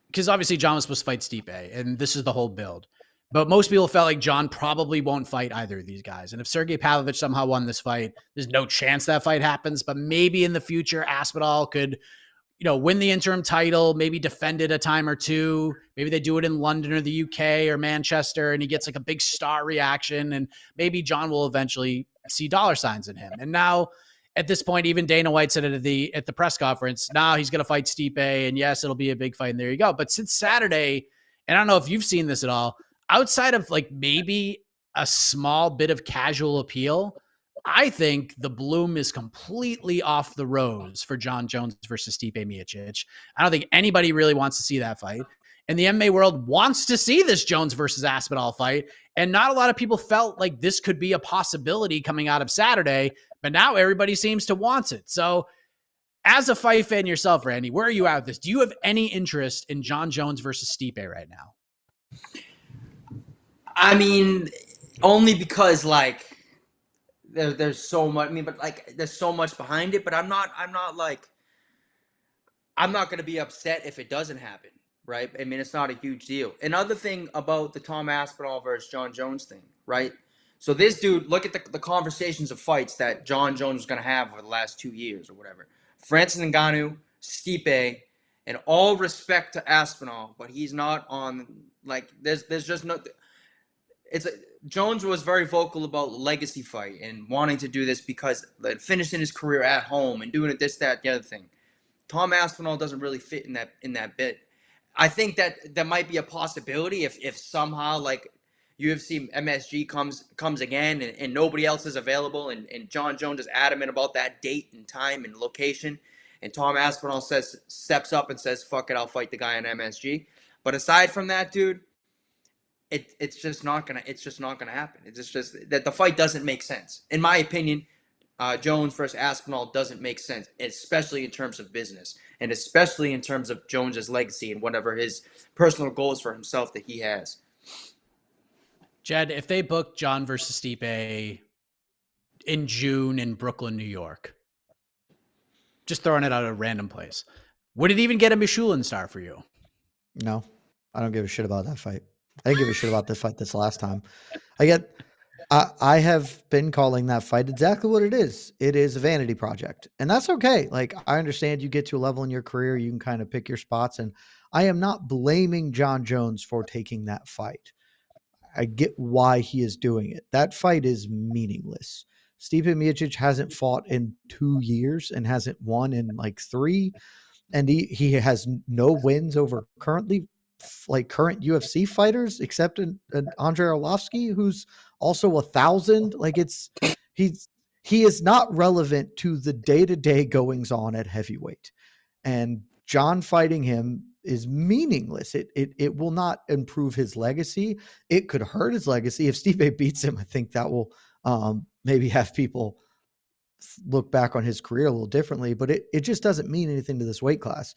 because obviously Jon was supposed to fight Stipe, and this is the whole build. But most people felt like Jon probably won't fight either of these guys. And if Sergei Pavlovich somehow won this fight, there's no chance that fight happens. But maybe in the future, Aspinall could, win the interim title, maybe defend it a time or two. Maybe they do it in London or the UK or Manchester, and he gets like a big star reaction. And maybe Jon will eventually see dollar signs in him. And now at this point, even Dana White said it at the press conference, now he's going to fight Stipe. And yes, it'll be a big fight. And there you go. But since Saturday, and I don't know if you've seen this at all, outside of like maybe a small bit of casual appeal, I think the bloom is completely off the rose for Jon Jones versus Stipe Miocic. I don't think anybody really wants to see that fight. And the MMA world wants to see this Jones versus Aspinall fight. And not a lot of people felt like this could be a possibility coming out of Saturday, but now everybody seems to want it. So as a fight fan yourself, Randy, where are you at with this? Do you have any interest in Jon Jones versus Stipe right now? I mean, only because like there's so much. I mean, but like there's so much behind it. But I'm not going to be upset if it doesn't happen, right? I mean, it's not a huge deal. Another thing about the Tom Aspinall versus Jon Jones thing, right? So this dude, look at the conversations of fights that Jon Jones was going to have over the last 2 years or whatever. Francis Ngannou, Stipe, and all respect to Aspinall, but he's not on, like, there's just no, Jones was very vocal about legacy fight and wanting to do this because like, finishing his career at home and doing it this, that, the other thing. Tom Aspinall doesn't really fit in that bit. I think that might be a possibility if somehow like UFC MSG comes again and nobody else is available and Jon Jones is adamant about that date and time and location and Tom Aspinall steps up and says, fuck it, I'll fight the guy on MSG. But aside from that, dude, it's just not gonna happen. It's just that the fight doesn't make sense. In my opinion, Jones versus Aspinall doesn't make sense, especially in terms of business and especially in terms of Jones's legacy and whatever his personal goals for himself that he has. Jed, if they book Jon versus Stipe in June in Brooklyn, New York, just throwing it out at a random place, would it even get a Michelin star for you? No, I don't give a shit about that fight. I didn't give a shit about this fight this last time. I have been calling that fight exactly what it is. It is a vanity project, and that's okay. Like, I understand you get to a level in your career, you can kind of pick your spots, and I am not blaming Jon Jones for taking that fight. I get why he is doing it. That fight is meaningless. Stipe Miocic hasn't fought in 2 years and hasn't won in like 3. And he has no wins over current UFC fighters, except an Andrei Arlovsky, who's also 1,000. Like he is not relevant to the day-to-day goings on at heavyweight. And Jon fighting him is meaningless. It will not improve his legacy. It could hurt his legacy. If Stipe beats him, I think that will maybe have people look back on his career a little differently, but it just doesn't mean anything to this weight class.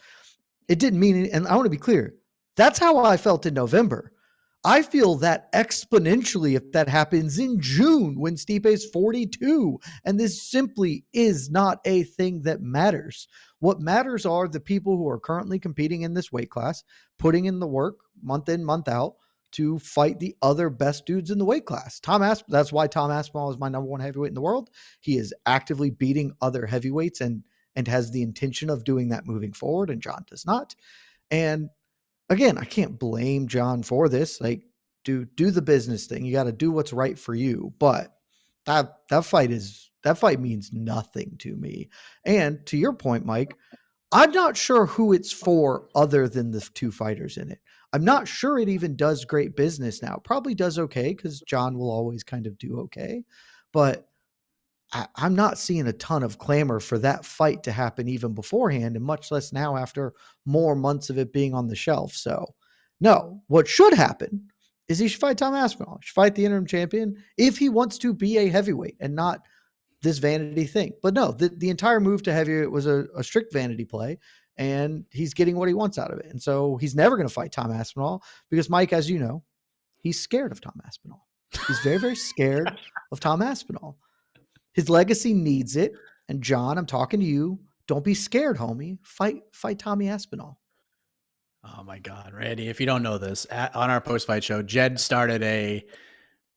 It didn't mean any, and I want to be clear. That's how I felt in November. I feel that exponentially if that happens in June when Stipe's 42, and this simply is not a thing that matters. What matters are the people who are currently competing in this weight class, putting in the work month in, month out to fight the other best dudes in the weight class. That's why Tom Aspinall is my number 1 heavyweight in the world. He is actively beating other heavyweights and has the intention of doing that moving forward, and Jon does not. And again, I can't blame Jon for this. Like, do the business thing. You got to do what's right for you. But that fight means nothing to me. And to your point, Mike, I'm not sure who it's for other than the 2 fighters in it. I'm not sure it even does great business now. Probably does okay because Jon will always kind of do okay. But I'm not seeing a ton of clamor for that fight to happen even beforehand, and much less now after more months of it being on the shelf. So, no, what should happen is he should fight Tom Aspinall. He should fight the interim champion if he wants to be a heavyweight and not this vanity thing. But no, the entire move to heavyweight was a strict vanity play, and he's getting what he wants out of it. And so he's never going to fight Tom Aspinall because, Mike, as you know, he's scared of Tom Aspinall. He's very, very scared of Tom Aspinall. His legacy needs it. And Jon, I'm talking to you. Don't be scared, homie. Fight Tommy Aspinall. Oh my God, Randy! If you don't know this, on our post-fight show, Jed started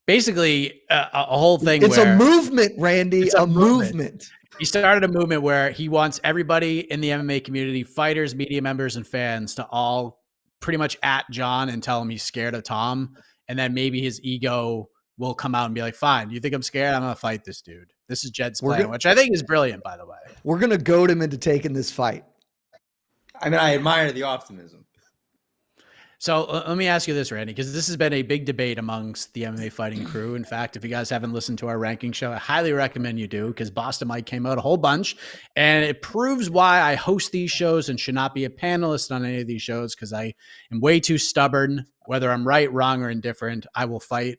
basically a whole thing. It's a movement, Randy. It's a movement. He started a movement where he wants everybody in the MMA community, fighters, media members, and fans, to all pretty much at Jon and tell him he's scared of Tom, and then maybe his ego will come out and be like, fine, you think I'm scared? I'm going to fight this dude. This is Jed's plan, which I think is brilliant, by the way. We're going to goad him into taking this fight. I mean, I admire the optimism. So let me ask you this, Randy, because this has been a big debate amongst the MMA fighting crew. In fact, if you guys haven't listened to our ranking show, I highly recommend you do, because Boston Mike came out a whole bunch, and it proves why I host these shows and should not be a panelist on any of these shows, because I am way too stubborn. Whether I'm right, wrong, or indifferent, I will fight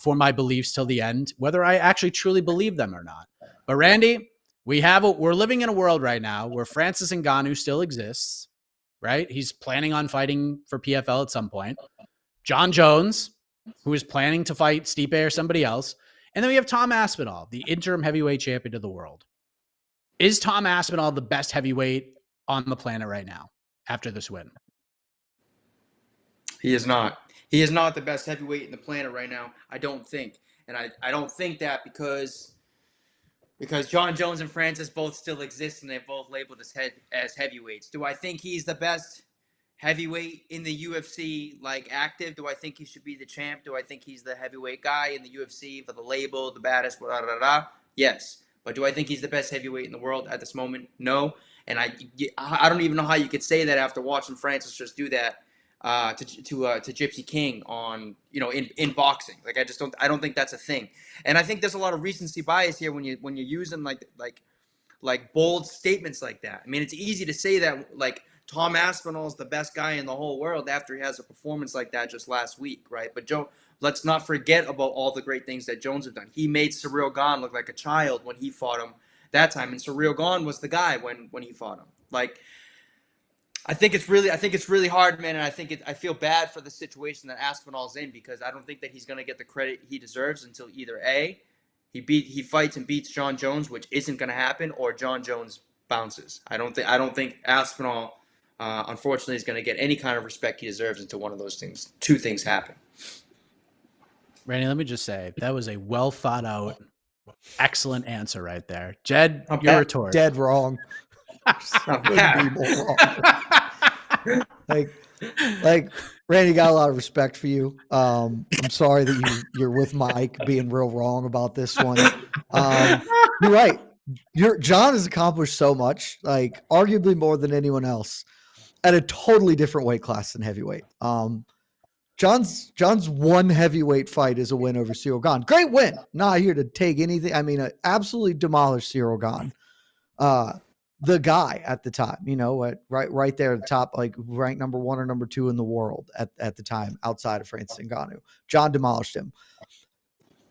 for my beliefs till the end, whether I actually truly believe them or not. But Randy, we're living in a world right now where Francis Ngannou still exists. Right? He's planning on fighting for PFL at some point. Jon Jones, who is planning to fight Stipe or somebody else. And then we have Tom Aspinall, the interim heavyweight champion of the world. Is Tom Aspinall the best heavyweight on the planet right now after this win? He is not. He is not the best heavyweight in the planet right now, I don't think. And I don't think that because Jon Jones and Francis both still exist and they're both labeled as heavyweights. Do I think he's the best heavyweight in the UFC, like active? Do I think he should be the champ? Do I think he's the heavyweight guy in the UFC for the label, the baddest, blah, blah, blah? Yes. But do I think he's the best heavyweight in the world at this moment? No. And I don't even know how you could say that after watching Francis just do that to Gypsy King on, in boxing. Like, I don't think that's a thing. And I think there's a lot of recency bias here when you're using like bold statements like that. I mean, it's easy to say that like Tom Aspinall is the best guy in the whole world after he has a performance like that just last week, right? But let's not forget about all the great things that Jones have done. He made Ciryl Gane look like a child when he fought him that time, and Ciryl Gane was the guy when he fought him. Like, I think it's really hard, man, and I feel bad for the situation that Aspinall's in, because I don't think that he's going to get the credit he deserves until either A, he fights and beats Jon Jones, which isn't going to happen, or Jon Jones bounces. I don't think Aspinall, unfortunately, is going to get any kind of respect he deserves until one of those two things happen. Randy, let me just say, that was a well thought out, excellent answer right there. Jed, your retort. Dead wrong. Couldn't be more wrong. like Randy, got a lot of respect for you. I'm sorry that you're with Mike being real wrong about this one. You're right. Jon has accomplished so much, like arguably more than anyone else, at a totally different weight class than heavyweight. Jon's one heavyweight fight is a win over Ciryl Gane. Great win. Not here to take anything. I mean, absolutely demolished Ciryl Gane. The guy at the time, right there at the top, like ranked number 1 or number 2 in the world at the time, outside of Francis Ngannou. Jon demolished him.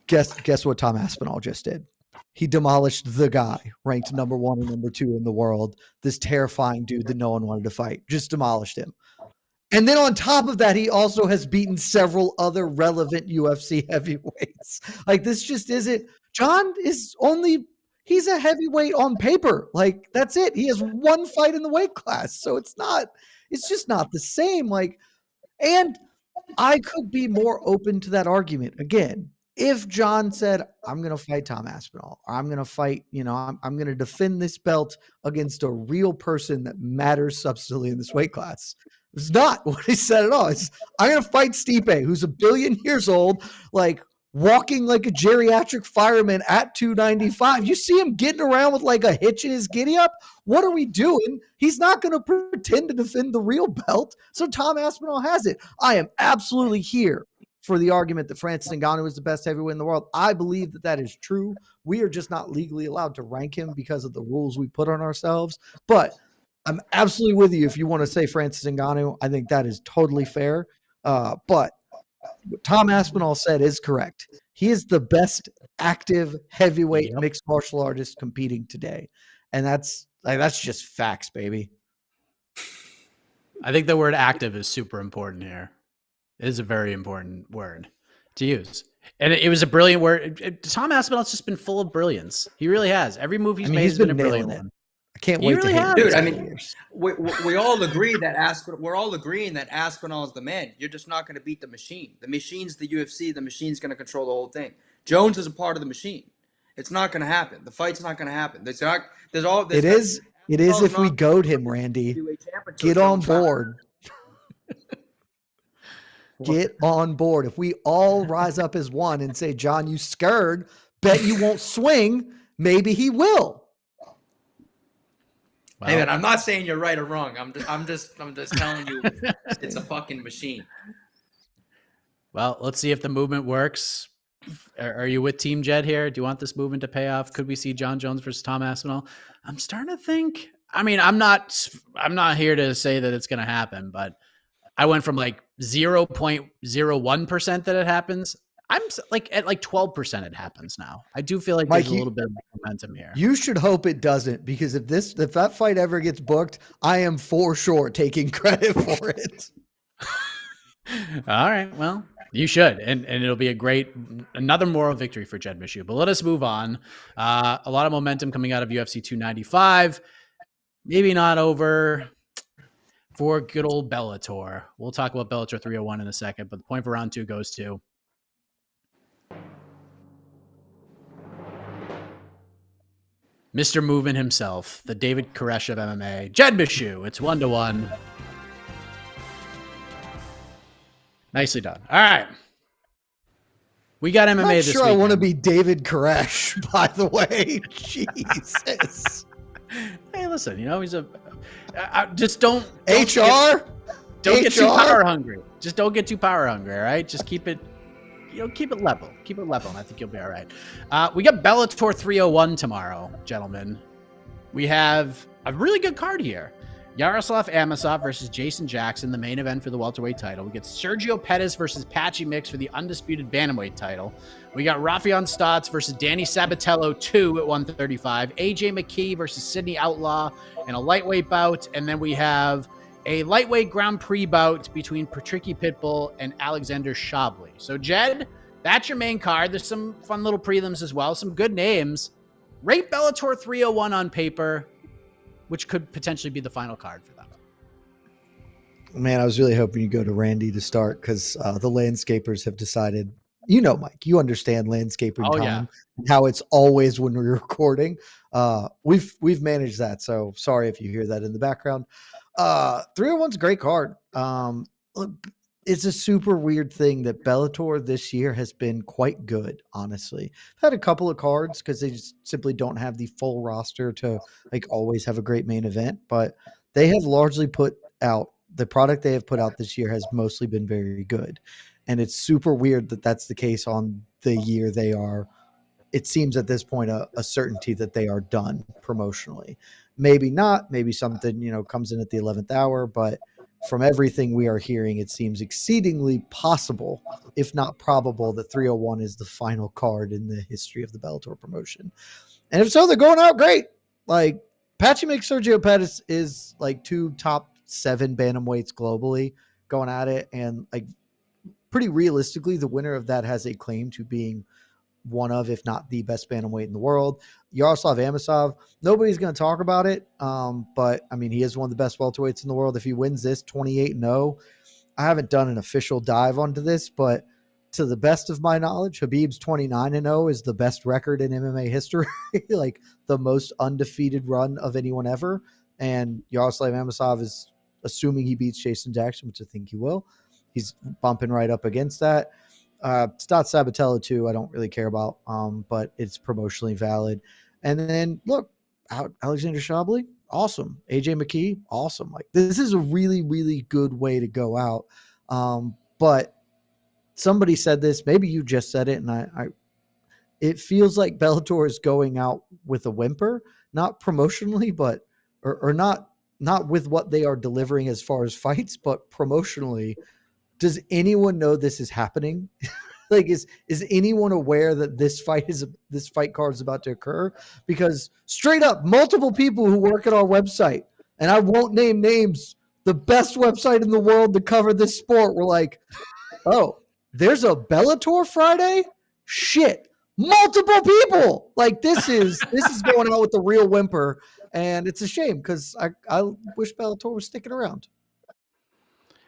Guess what Tom Aspinall just did? He demolished the guy ranked number 1 and number 2 in the world. This terrifying dude that no one wanted to fight, just demolished him. And then on top of that, he also has beaten several other relevant UFC heavyweights. Like, this just isn't. Jon is he's a heavyweight on paper. Like, that's it. He has one fight in the weight class. So it's just not the same. Like, and I could be more open to that argument. Again, if Jon said, I'm going to fight Tom Aspinall, or I'm going to fight, I'm going to defend this belt against a real person that matters substantially in this weight class. It's not what he said at all. It's, I'm going to fight Stipe, who's 1 billion years old, like, walking like a geriatric fireman at 295. You see him getting around with like a hitch in his giddy up. What are we doing? He's not going to pretend to defend the real belt. So Tom Aspinall has it. I am absolutely here for the argument that Francis Ngannou is the best heavyweight in the world. I believe that is true. We are just not legally allowed to rank him because of the rules we put on ourselves. But I'm absolutely with you if you want to say Francis Ngannou. I think that is totally fair. But what Tom Aspinall said is correct. He is the best active heavyweight mixed martial artist competing today. And that's just facts, baby. I think the word active is super important here. It is a very important word to use. And it was a brilliant word. Tom Aspinall's just been full of brilliance. He really has. Every move he's made has been a brilliant one. I can't wait to hit dude. I mean, we all agree that we're all agreeing that Aspinall is the man. You're just not going to beat the machine. The machine's the UFC. The machine's going to control the whole thing. Jones is a part of the machine. It's not going to happen. The fight's not going to happen. It is if we goad him, Randy. Get on board. Get on board. If we all rise up as one and say, Jon, you scared, bet you won't swing, maybe he will. Hey man, I'm not saying you're right or wrong. I'm just telling you, it's a fucking machine. Well, let's see if the movement works. Are you with Team Jed here? Do you want this movement to pay off? Could we see Jon Jones versus Tom Aspinall? I'm starting to think. I mean, I'm not here to say that it's going to happen, but I went from like 0.01% that it happens. I'm like at like 12% it happens now. I do feel like Mike, there's a little bit of momentum here. You should hope it doesn't, because if that fight ever gets booked, I am for sure taking credit for it. All right. Well, you should. And it'll be another moral victory for Jed Meshew. But let us move on. A lot of momentum coming out of UFC 295. Maybe not over for good old Bellator. We'll talk about Bellator 301 in a second, but the point for round 2 goes to Mr. Movement himself, the David Koresh of MMA, Jed Meshew. It's 1-1. Nicely done. All right. We got MMA this week. I'm not sure I want to be David Koresh, by the way. Jesus. Hey, listen, he's just don't HR? Don't get too power hungry. Just don't get too power hungry, all right? Just keep it level. Keep it level, and I think you'll be all right. We got Bellator 301 tomorrow, gentlemen. We have a really good card here. Yaroslav Amosov versus Jason Jackson, the main event for the welterweight title. We get Sergio Pettis versus Patchy Mix for the undisputed bantamweight title. We got Rafion Stotts versus Danny Sabatello 2 at 135. AJ McKee versus Sydney Outlaw in a lightweight bout. And then we have a lightweight Grand Prix bout between Patricky Pitbull and Alexander Shabley. So, Jed, that's your main card. There's some fun little prelims as well. Some good names. Rate Bellator 301 on paper, which could potentially be the final card for them. Man, I was really hoping you go to Randy to start, because the landscapers have decided, Mike, you understand landscaping time and how it's always when we're recording. We've managed that. So sorry if you hear that in the background. 301's a great card. It's a super weird thing that Bellator this year has been quite good, honestly. I've had a couple of cards because they just simply don't have the full roster to always have a great main event, but they have largely put out the product they have put out this year has mostly been very good. And it's super weird that that's the case on the year they are. It seems at this point a certainty that they are done promotionally. Maybe not, maybe something, comes in at the 11th hour, but from everything we are hearing, it seems exceedingly possible, if not probable, that 301 is the final card in the history of the Bellator promotion. And if so, they're going out great. Patchy Mix, Sergio Pettis is 2 top 7 bantamweights globally going at it. And pretty realistically, the winner of that has a claim to being one of, if not the best bantamweight in the world. Yaroslav Amosov, nobody's going to talk about it. But I mean, he is one of the best welterweights in the world. If he wins this 28-0, I haven't done an official dive onto this, but to the best of my knowledge, Khabib's 29-0 is the best record in MMA history, the most undefeated run of anyone ever. And Yaroslav Amosov is, assuming he beats Jason Jackson, which I think he will, he's bumping right up against that. Stott Sabatello too, I don't really care about, but it's promotionally valid. And then look, Alexander Shabley, awesome. AJ McKee, awesome. This is a really, really good way to go out. But somebody said this, maybe you just said it, and it feels like Bellator is going out with a whimper, not promotionally, but or not with what they are delivering as far as fights, but promotionally. Does anyone know this is happening? Is anyone aware that this fight card is about to occur? Because straight up, multiple people who work at our website, and I won't name names, the best website in the world to cover this sport, were like, "Oh, there's a Bellator Friday? Shit, multiple people!" This is going out with a real whimper, and it's a shame because I wish Bellator was sticking around.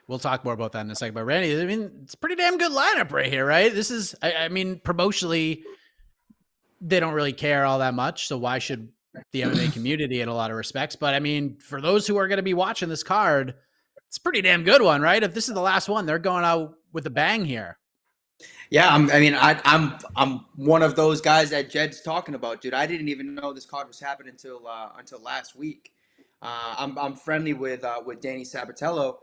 We'll talk more about that in a second. But Randy, I mean, it's a pretty damn good lineup right here, right? This is, I mean, promotionally, they don't really care all that much. So why should the MMA community in a lot of respects? But I mean, for those who are going to be watching this card, it's a pretty damn good one, right? If this is the last one, they're going out with a bang here. Yeah, I'm one of those guys that Jed's talking about, dude. I didn't even know this card was happening until last week. I'm friendly with Danny Sabatello,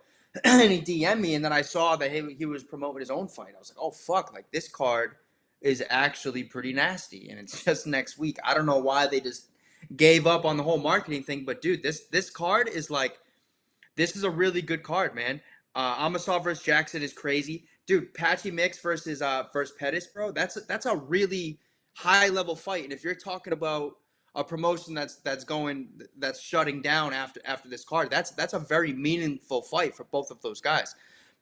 and he DM'd me, and then I saw that he was promoting his own fight. I was like, oh fuck, like this card is actually pretty nasty, and it's just next week. I don't know why they just gave up on the whole marketing thing, but dude, this card is like, this is a really good card, man. Amasov versus Jackson is crazy, dude. Patchy Mix versus Pettis, bro. That's a really high level fight, and if you're talking about a promotion that's shutting down after this card, that's a very meaningful fight for both of those guys.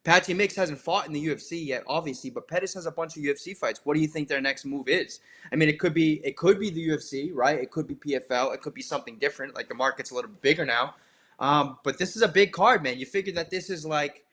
Patchy Mix hasn't fought in the UFC yet, obviously, but Pettis has a bunch of UFC fights. What do you think their next move is? I mean, it could be the UFC, right? It could be PFL. It could be something different. Like the market's a little bit bigger now. But this is a big card, man. You figure that this is like,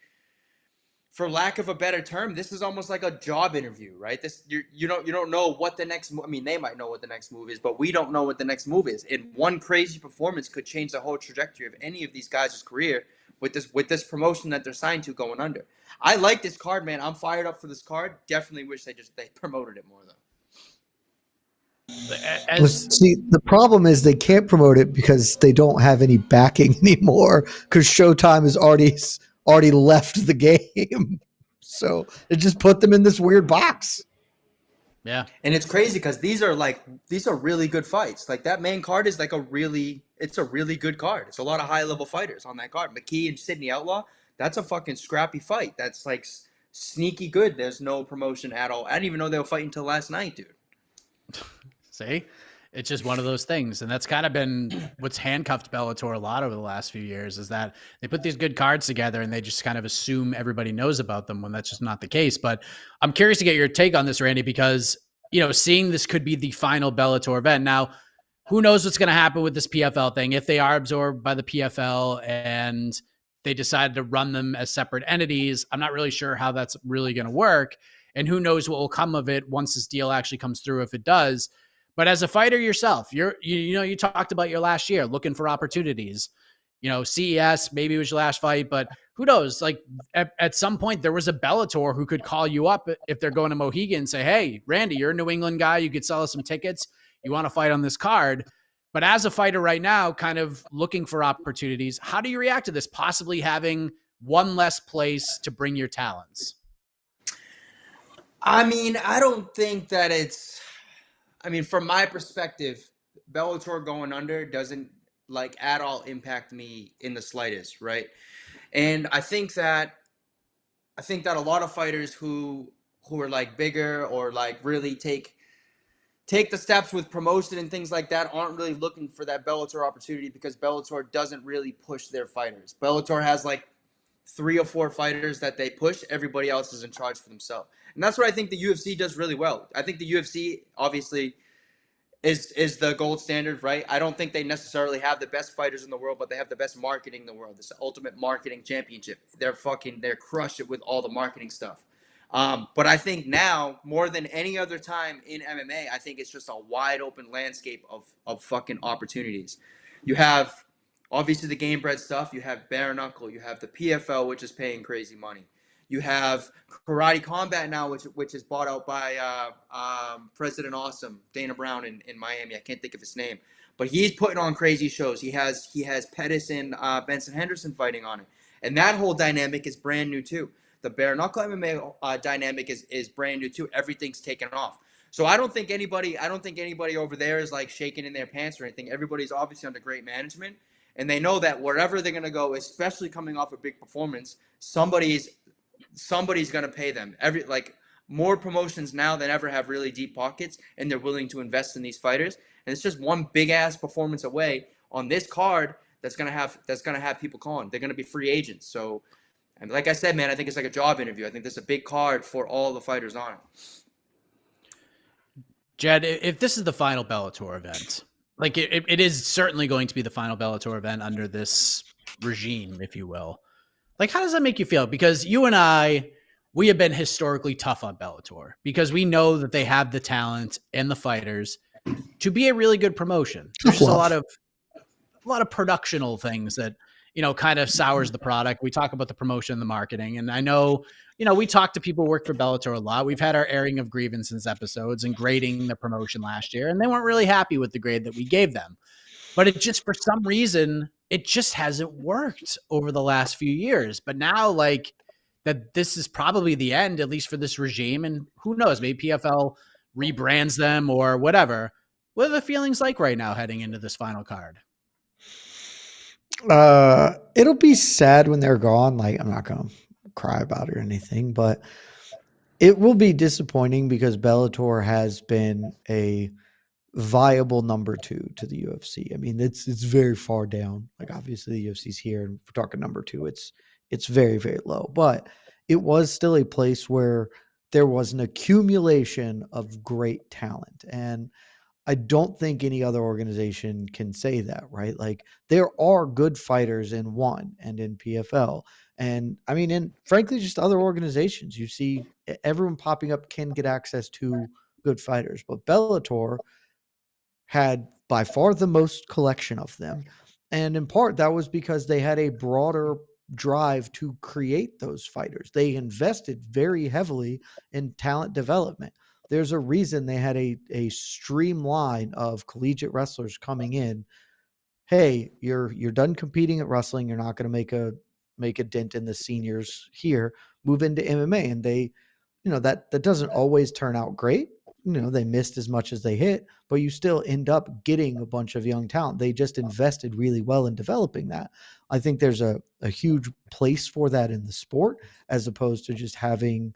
for lack of a better term, this is almost like a job interview, right? This you don't know what the next move. I mean, they might know what the next move is, but we don't know what the next move is. And one crazy performance could change the whole trajectory of any of these guys' career with this promotion that they're signed to going under. I like this card, man. I'm fired up for this card. Definitely wish they promoted it more though. See, the problem is they can't promote it because they don't have any backing anymore, because Showtime has already left the game. So it just put them in this weird box. Yeah. And it's crazy because these are really good fights. Like that main card is like it's a really good card. It's a lot of high level fighters on that card. McKee and Sydney Outlaw, that's a fucking scrappy fight. That's like sneaky good. There's no promotion at all. I didn't even know they were fighting until last night, dude. See, it's just one of those things. And that's kind of been what's handcuffed Bellator a lot over the last few years, is that they put these good cards together and they just kind of assume everybody knows about them when that's just not the case. But I'm curious to get your take on this, Randy, because, you know, seeing this could be the final Bellator event. Now, who knows what's going to happen with this PFL thing? If they are absorbed by the PFL and they decide to run them as separate entities, I'm not really sure how that's really going to work. And who knows what will come of it once this deal actually comes through, if it does. But as a fighter yourself, you talked about your last year looking for opportunities. You know, CES, maybe it was your last fight, but who knows? Like at some point there was a Bellator who could call you up if they're going to Mohegan and say, hey, Randy, you're a New England guy. You could sell us some tickets. You want to fight on this card. But as a fighter right now, kind of looking for opportunities, how do you react to this? Possibly having one less place to bring your talents. I mean, I don't think that from my perspective, Bellator going under doesn't like at all impact me in the slightest, right? And I think that a lot of fighters who are like bigger or like really take the steps with promotion and things like that aren't really looking for that Bellator opportunity, because Bellator doesn't really push their fighters. Bellator has like 3 or 4 fighters that they push. Everybody else is in charge for themselves. And that's what I think the UFC does really well. I think the UFC obviously is the gold standard, right? I don't think they necessarily have the best fighters in the world, but they have the best marketing in the world. This ultimate marketing championship. They're crush it with all the marketing stuff. But I think now, more than any other time in MMA, I think it's just a wide open landscape of fucking opportunities. You have obviously the game bred stuff. You have bare knuckle. You have the PFL, which is paying crazy money. You have Karate Combat now, which is bought out by President Awesome, Dana Brown in Miami. I can't think of his name, but he's putting on crazy shows. He has Pettis and Benson Henderson fighting on it, and that whole dynamic is brand new too. The bare knuckle MMA dynamic is brand new too. Everything's taken off. So I don't think anybody over there is like shaking in their pants or anything. Everybody's obviously under great management, and they know that wherever they're gonna go, especially coming off a big performance, somebody's going to pay them. More promotions now than ever have really deep pockets, and they're willing to invest in these fighters. And it's just one big ass performance away on this card that's going to have people calling. They're going to be free agents. So, and like I said, man, I think it's like a job interview. I think this is a big card for all the fighters on it. Jed, if this is the final Bellator event, like it is certainly going to be the final Bellator event under this regime, if you will. Like, how does that make you feel? Because you and I, we have been historically tough on Bellator because we know that they have the talent and the fighters to be a really good promotion. There's just a lot of productional things that, you know, kind of sours the product. We talk about the promotion and the marketing. And I know, you know, we talk to people who work for Bellator a lot. We've had our airing of grievances episodes and grading the promotion last year, and they weren't really happy with the grade that we gave them. But it just, for some reason, it just hasn't worked over the last few years. But now, like, that this is probably the end, at least for this regime. And who knows, maybe PFL rebrands them or whatever. What are the feelings like right now heading into this final card? It'll be sad when they're gone. Like, I'm not gonna cry about it or anything, but it will be disappointing because Bellator has been a viable number two to the UFC. I mean, it's very far down. Like, obviously the UFC's here, and if we're talking number two, it's very, very low. But it was still a place where there was an accumulation of great talent. And I don't think any other organization can say that, right? Like, there are good fighters in one and in PFL. And I mean, and frankly, just other organizations, you see everyone popping up can get access to good fighters. But Bellator had by far the most collection of them. And in part, that was because they had a broader drive to create those fighters. They invested very heavily in talent development. There's a reason they had a streamline of collegiate wrestlers coming in. Hey, you're done competing at wrestling. You're not going to make a dent in the seniors here. Move into MMA, and they, that doesn't always turn out great. They missed as much as they hit, but you still end up getting a bunch of young talent. They just invested really well in developing that. I think there's a huge place for that in the sport, as opposed to just having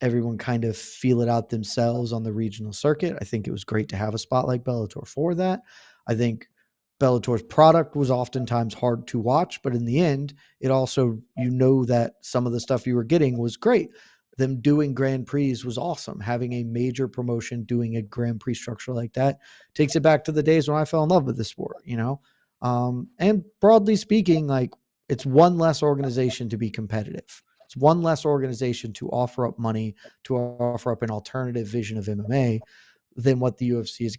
everyone kind of feel it out themselves on the regional circuit. I think it was great to have a spot like Bellator for that. I think Bellator's product was oftentimes hard to watch, but in the end, it also, that some of the stuff you were getting was great. Them doing Grand Prix was awesome. Having a major promotion doing a Grand Prix structure like that takes it back to the days when I fell in love with the sport, And broadly speaking, like, it's one less organization to be competitive. It's one less organization to offer up money, to offer up an alternative vision of MMA than what the UFC is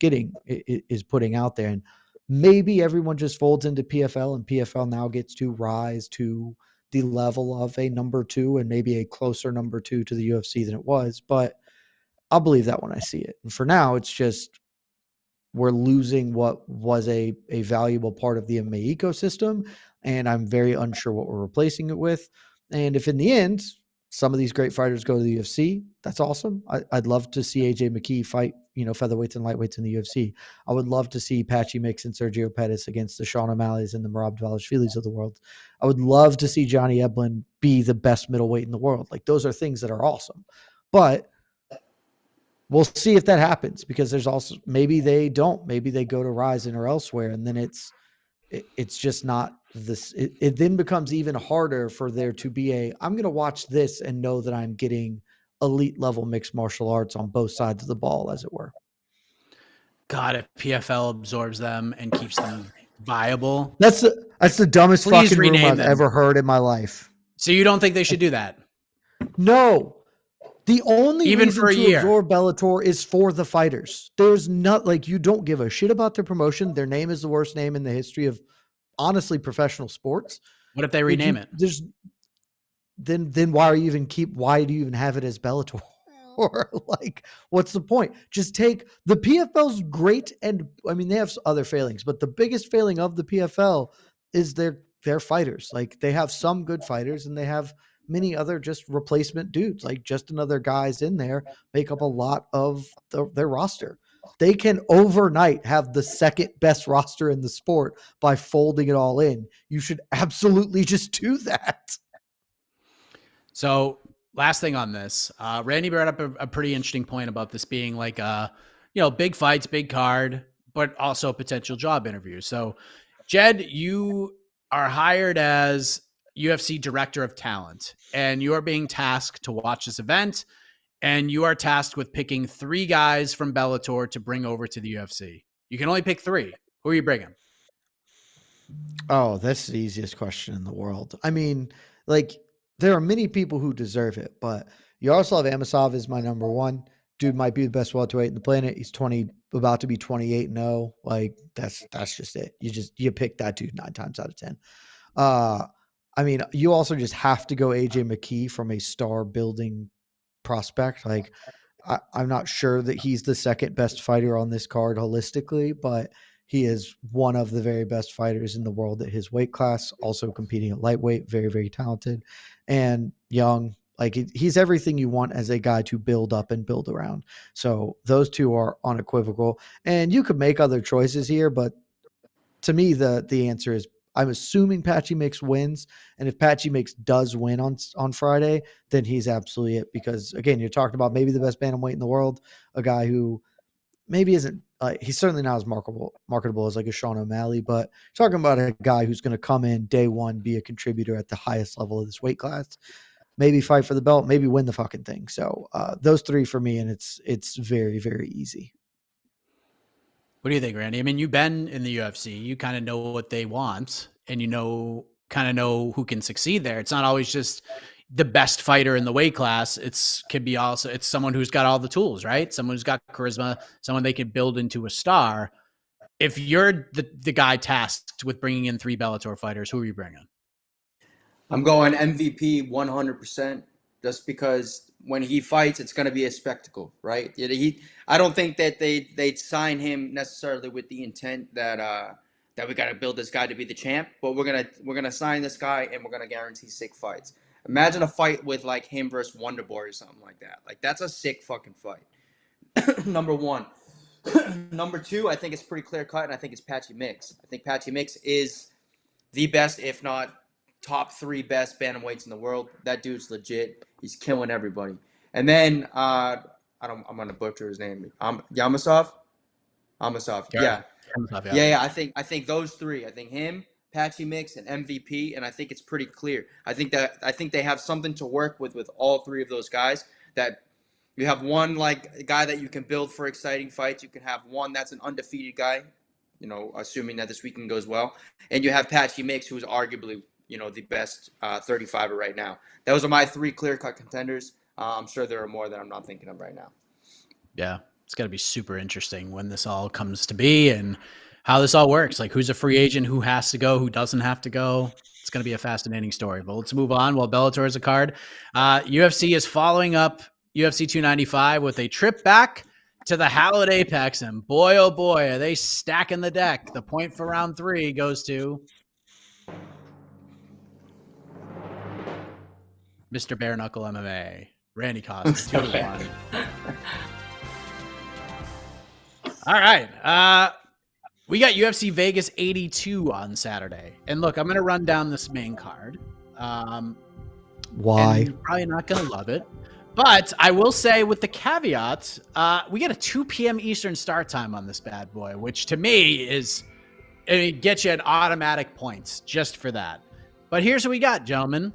is putting out there. And maybe everyone just folds into PFL, and PFL now gets to rise to the level of a number two and maybe a closer number two to the UFC than it was. But I'll believe that when I see it. And for now, it's just we're losing what was a valuable part of the MMA ecosystem, and I'm very unsure what we're replacing it with. And if in the end some of these great fighters go to the UFC, that's awesome. I'd love to see AJ McKee fight, featherweights and lightweights in the UFC. I would love to see Patchy Mix and Sergio Pettis against the Sean O'Malley's and the Merab Dvalishvilis of the world. I would love to see Johnny Eblen be the best middleweight in the world. Like, those are things that are awesome. But we'll see if that happens, because there's also, maybe they don't. Maybe they go to Ryzen or elsewhere, and then it's just not this. It then becomes even harder for there to be I'm going to watch this and know that I'm getting elite level mixed martial arts on both sides of the ball, as it were. God, if PFL absorbs them and keeps them viable. That's the dumbest Please fucking rumor rename I've them. ever heard in my life. So you don't think they should do that? No. The only Even reason for a to year. absorb Bellator is for the fighters. There's not, like, you don't give a shit about their promotion. Their name is the worst name in the history of, honestly, professional sports. What if they rename it? Then why do you even have it as Bellator? Or, like, what's the point? Just take the PFL's great, and I mean, they have other failings, but the biggest failing of the PFL is their fighters. Like, they have some good fighters, and they have many other just replacement dudes, like just another guys in there make up a lot of their roster. They can overnight have the second best roster in the sport by folding it all in. You should absolutely just do that. So last thing on this, Randy brought up a pretty interesting point about this being like big fights, big card, but also a potential job interview. So Jed, you are hired as UFC director of talent, and you are being tasked to watch this event, and you are tasked with picking 3 guys from Bellator to bring over to the UFC. You can only pick 3. Who are you bringing? Oh, that's the easiest question in the world. I mean, like, there are many people who deserve it, but Yaroslav Amosov is my number one. Dude might be the best welterweight in the planet. He's about to be 28-0. Like, that's just it. You pick that dude 9 times out of 10. I mean, you also just have to go AJ McKee from a star building prospect. Like, I'm not sure that he's the second best fighter on this card holistically, but He is one of the very best fighters in the world at his weight class, also competing at lightweight, very, very talented and young. Like he's everything you want as a guy to build up and build around. So those two are unequivocal. And you could make other choices here, but to me, the answer is I'm assuming Patchy Mix wins. And if Patchy Mix does win on Friday, then he's absolutely it. Because again, you're talking about maybe the best bantamweight in the world, a guy who maybe isn't he's certainly not as marketable as like a Sean O'Malley, but talking about a guy who's going to come in day one, be a contributor at the highest level of this weight class, maybe fight for the belt, maybe win the fucking thing. So those three for me, and it's very, very easy. What do you think, Randy? I mean, you've been in the UFC. You kind of know what they want, and kind of know who can succeed there. It's not always just the best fighter in the weight class. It's someone who's got all the tools, right? Someone who's got charisma, someone they can build into a star. If you're the guy tasked with bringing in 3 Bellator fighters, who are you bringing? I'm going MVP 100%, just because when he fights, it's going to be a spectacle, right? I don't think that they'd sign him necessarily with the intent that we got to build this guy to be the champ, but we're gonna sign this guy and we're gonna guarantee sick fights. Imagine a fight with like him versus Wonderboy or something like that. Like that's a sick fucking fight. Number one. Number two, I think it's pretty clear cut, and I think it's Patchy Mix. I think Patchy Mix is the best, if not top 3 best bantamweights in the world. That dude's legit. He's killing everybody. And then I'm gonna butcher his name. Amasov. Yeah. Yeah. I think those 3. I think him, Patchy Mix, and MVP, and I think it's pretty clear. I think they have something to work with all 3 of those guys. That you have one like a guy that you can build for exciting fights. You can have one that's an undefeated guy, assuming that this weekend goes well, and you have Patchy Mix, who is arguably the best 35er right now. Those are my 3 clear-cut contenders. I'm sure there are more that I'm not thinking of right now. Yeah, it's got to be super interesting when this all comes to be and how this all works. Like who's a free agent, who has to go, who doesn't have to go. It's going to be a fascinating story. But let's move on. While Bellator is a card, UFC is following up UFC 295 with a trip back to the Hallowed Apex. And boy, oh boy, are they stacking the deck. The point for round 3 goes to Mr. Bare Knuckle MMA, Randy Costa, 2-1. All right. We got UFC Vegas 82 on Saturday. And look, I'm going to run down this main card. Why? And you're probably not going to love it. But I will say with the caveat, we get a 2 p.m. Eastern start time on this bad boy, which to me gets you an automatic points just for that. But here's what we got, gentlemen.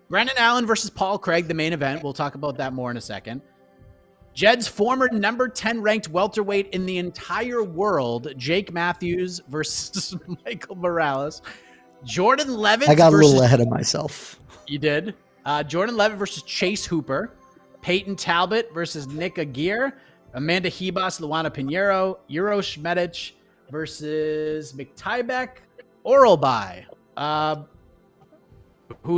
Brendan Allen versus Paul Craig, the main event. We'll talk about that more in a second. Jed's former number 10 ranked welterweight in the entire world, Jake Matthews versus Michael Morales. Jordan Levitt. I got a little ahead of myself. You did. Jordan Levitt versus Chase Hooper. Peyton Talbot versus Nick Aguirre. Amanda Hebos, Luana Pinheiro. Euro Schmedic versus McTybeck. Oralby.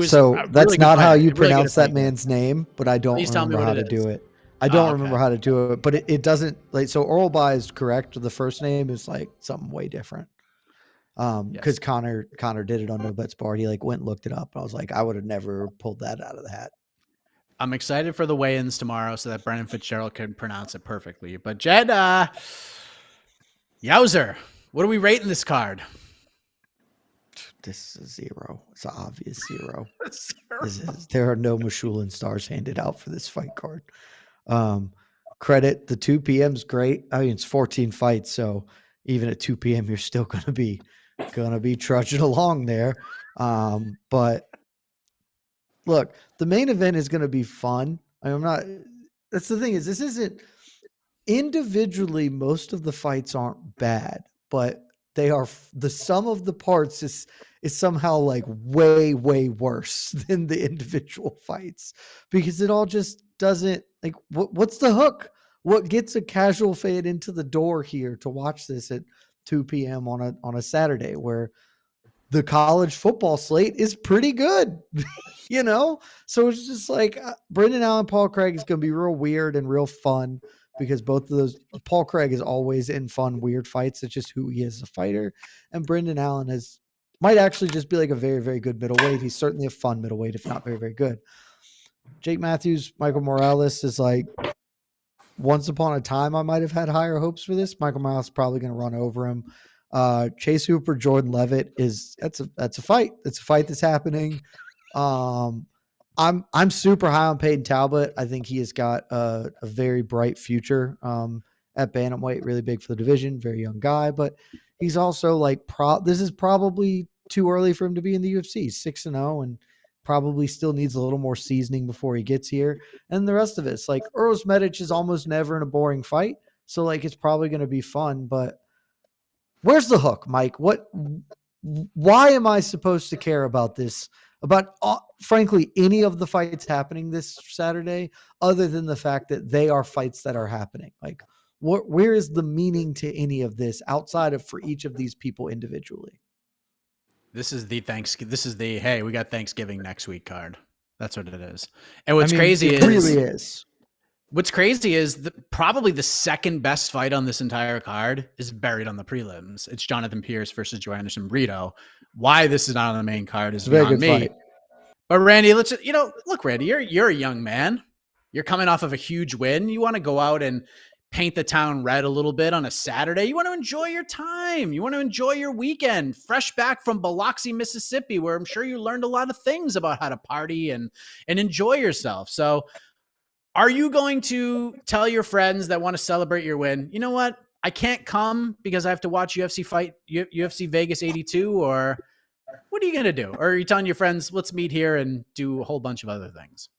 So that's not how you pronounce that man's name, but I don't remember how to do it. I don't remember how to do it, but it doesn't like, so Oralby is correct. The first name is like something way different. Because Connor did it on No Bets Barred. He like went and looked it up. I was like, I would have never pulled that out of the hat. I'm excited for the weigh-ins tomorrow so that Brennan Fitzgerald can pronounce it perfectly. But Jed, yowzer, what are we rating this card? This is 0. It's an obvious 0. There are no Mashulin stars handed out for this fight card. Credit the 2 p.m. is great. I mean, it's 14 fights, so even at 2 p.m. you're still gonna be trudging along there. But look, the main event is gonna be fun. That's the thing, is this isn't individually, most of the fights aren't bad, but they are, the sum of the parts is somehow like way, way worse than the individual fights, because it all just doesn't, like, what's the hook? What gets a casual fan into the door here to watch this at 2 p.m. on a Saturday, where the college football slate is pretty good, So it's just like Brendan Allen, Paul Craig is going to be real weird and real fun, because both of those, Paul Craig is always in fun, weird fights. It's just who he is as a fighter. And Brendan Allen might actually just be like a very, very good middleweight. He's certainly a fun middleweight, if not very, very good. Jake Matthews, Michael Morales is like, once upon a time, I might have had higher hopes for this. Michael Morales is probably going to run over him. Chase Hooper, Jordan Levitt that's a fight. It's a fight that's happening. I'm super high on Peyton Talbot. I think he has got a very bright future at bantamweight, really big for the division, very young guy, but he's also like this is probably too early for him to be in the UFC. 6-0 and probably still needs a little more seasoning before he gets here. And the rest of it's like Earls Medic is almost never in a boring fight. So like it's probably going to be fun, but where's the hook, Mike? Why am I supposed to care about this? About frankly, any of the fights happening this Saturday, other than the fact that they are fights that are happening? Like, where is the meaning to any of this outside of for each of these people individually? This is the hey, we got Thanksgiving next week card. That's what it is. And what's crazy is, really is. What's crazy is probably the second best fight on this entire card is buried on the prelims. It's Jonathan Pierce versus Joanderson Brito. Why this is not on the main card is beyond me. Fight. But Randy, look, Randy, you're a young man. You're coming off of a huge win. You want to go out and paint the town red a little bit on a Saturday. You want to enjoy your time. You want to enjoy your weekend, fresh back from Biloxi, Mississippi, where I'm sure you learned a lot of things about how to party and enjoy yourself. So are you going to tell your friends that want to celebrate your win, you know what? I can't come because I have to watch UFC Vegas 82, or what are you going to do? Or are you telling your friends, let's meet here and do a whole bunch of other things?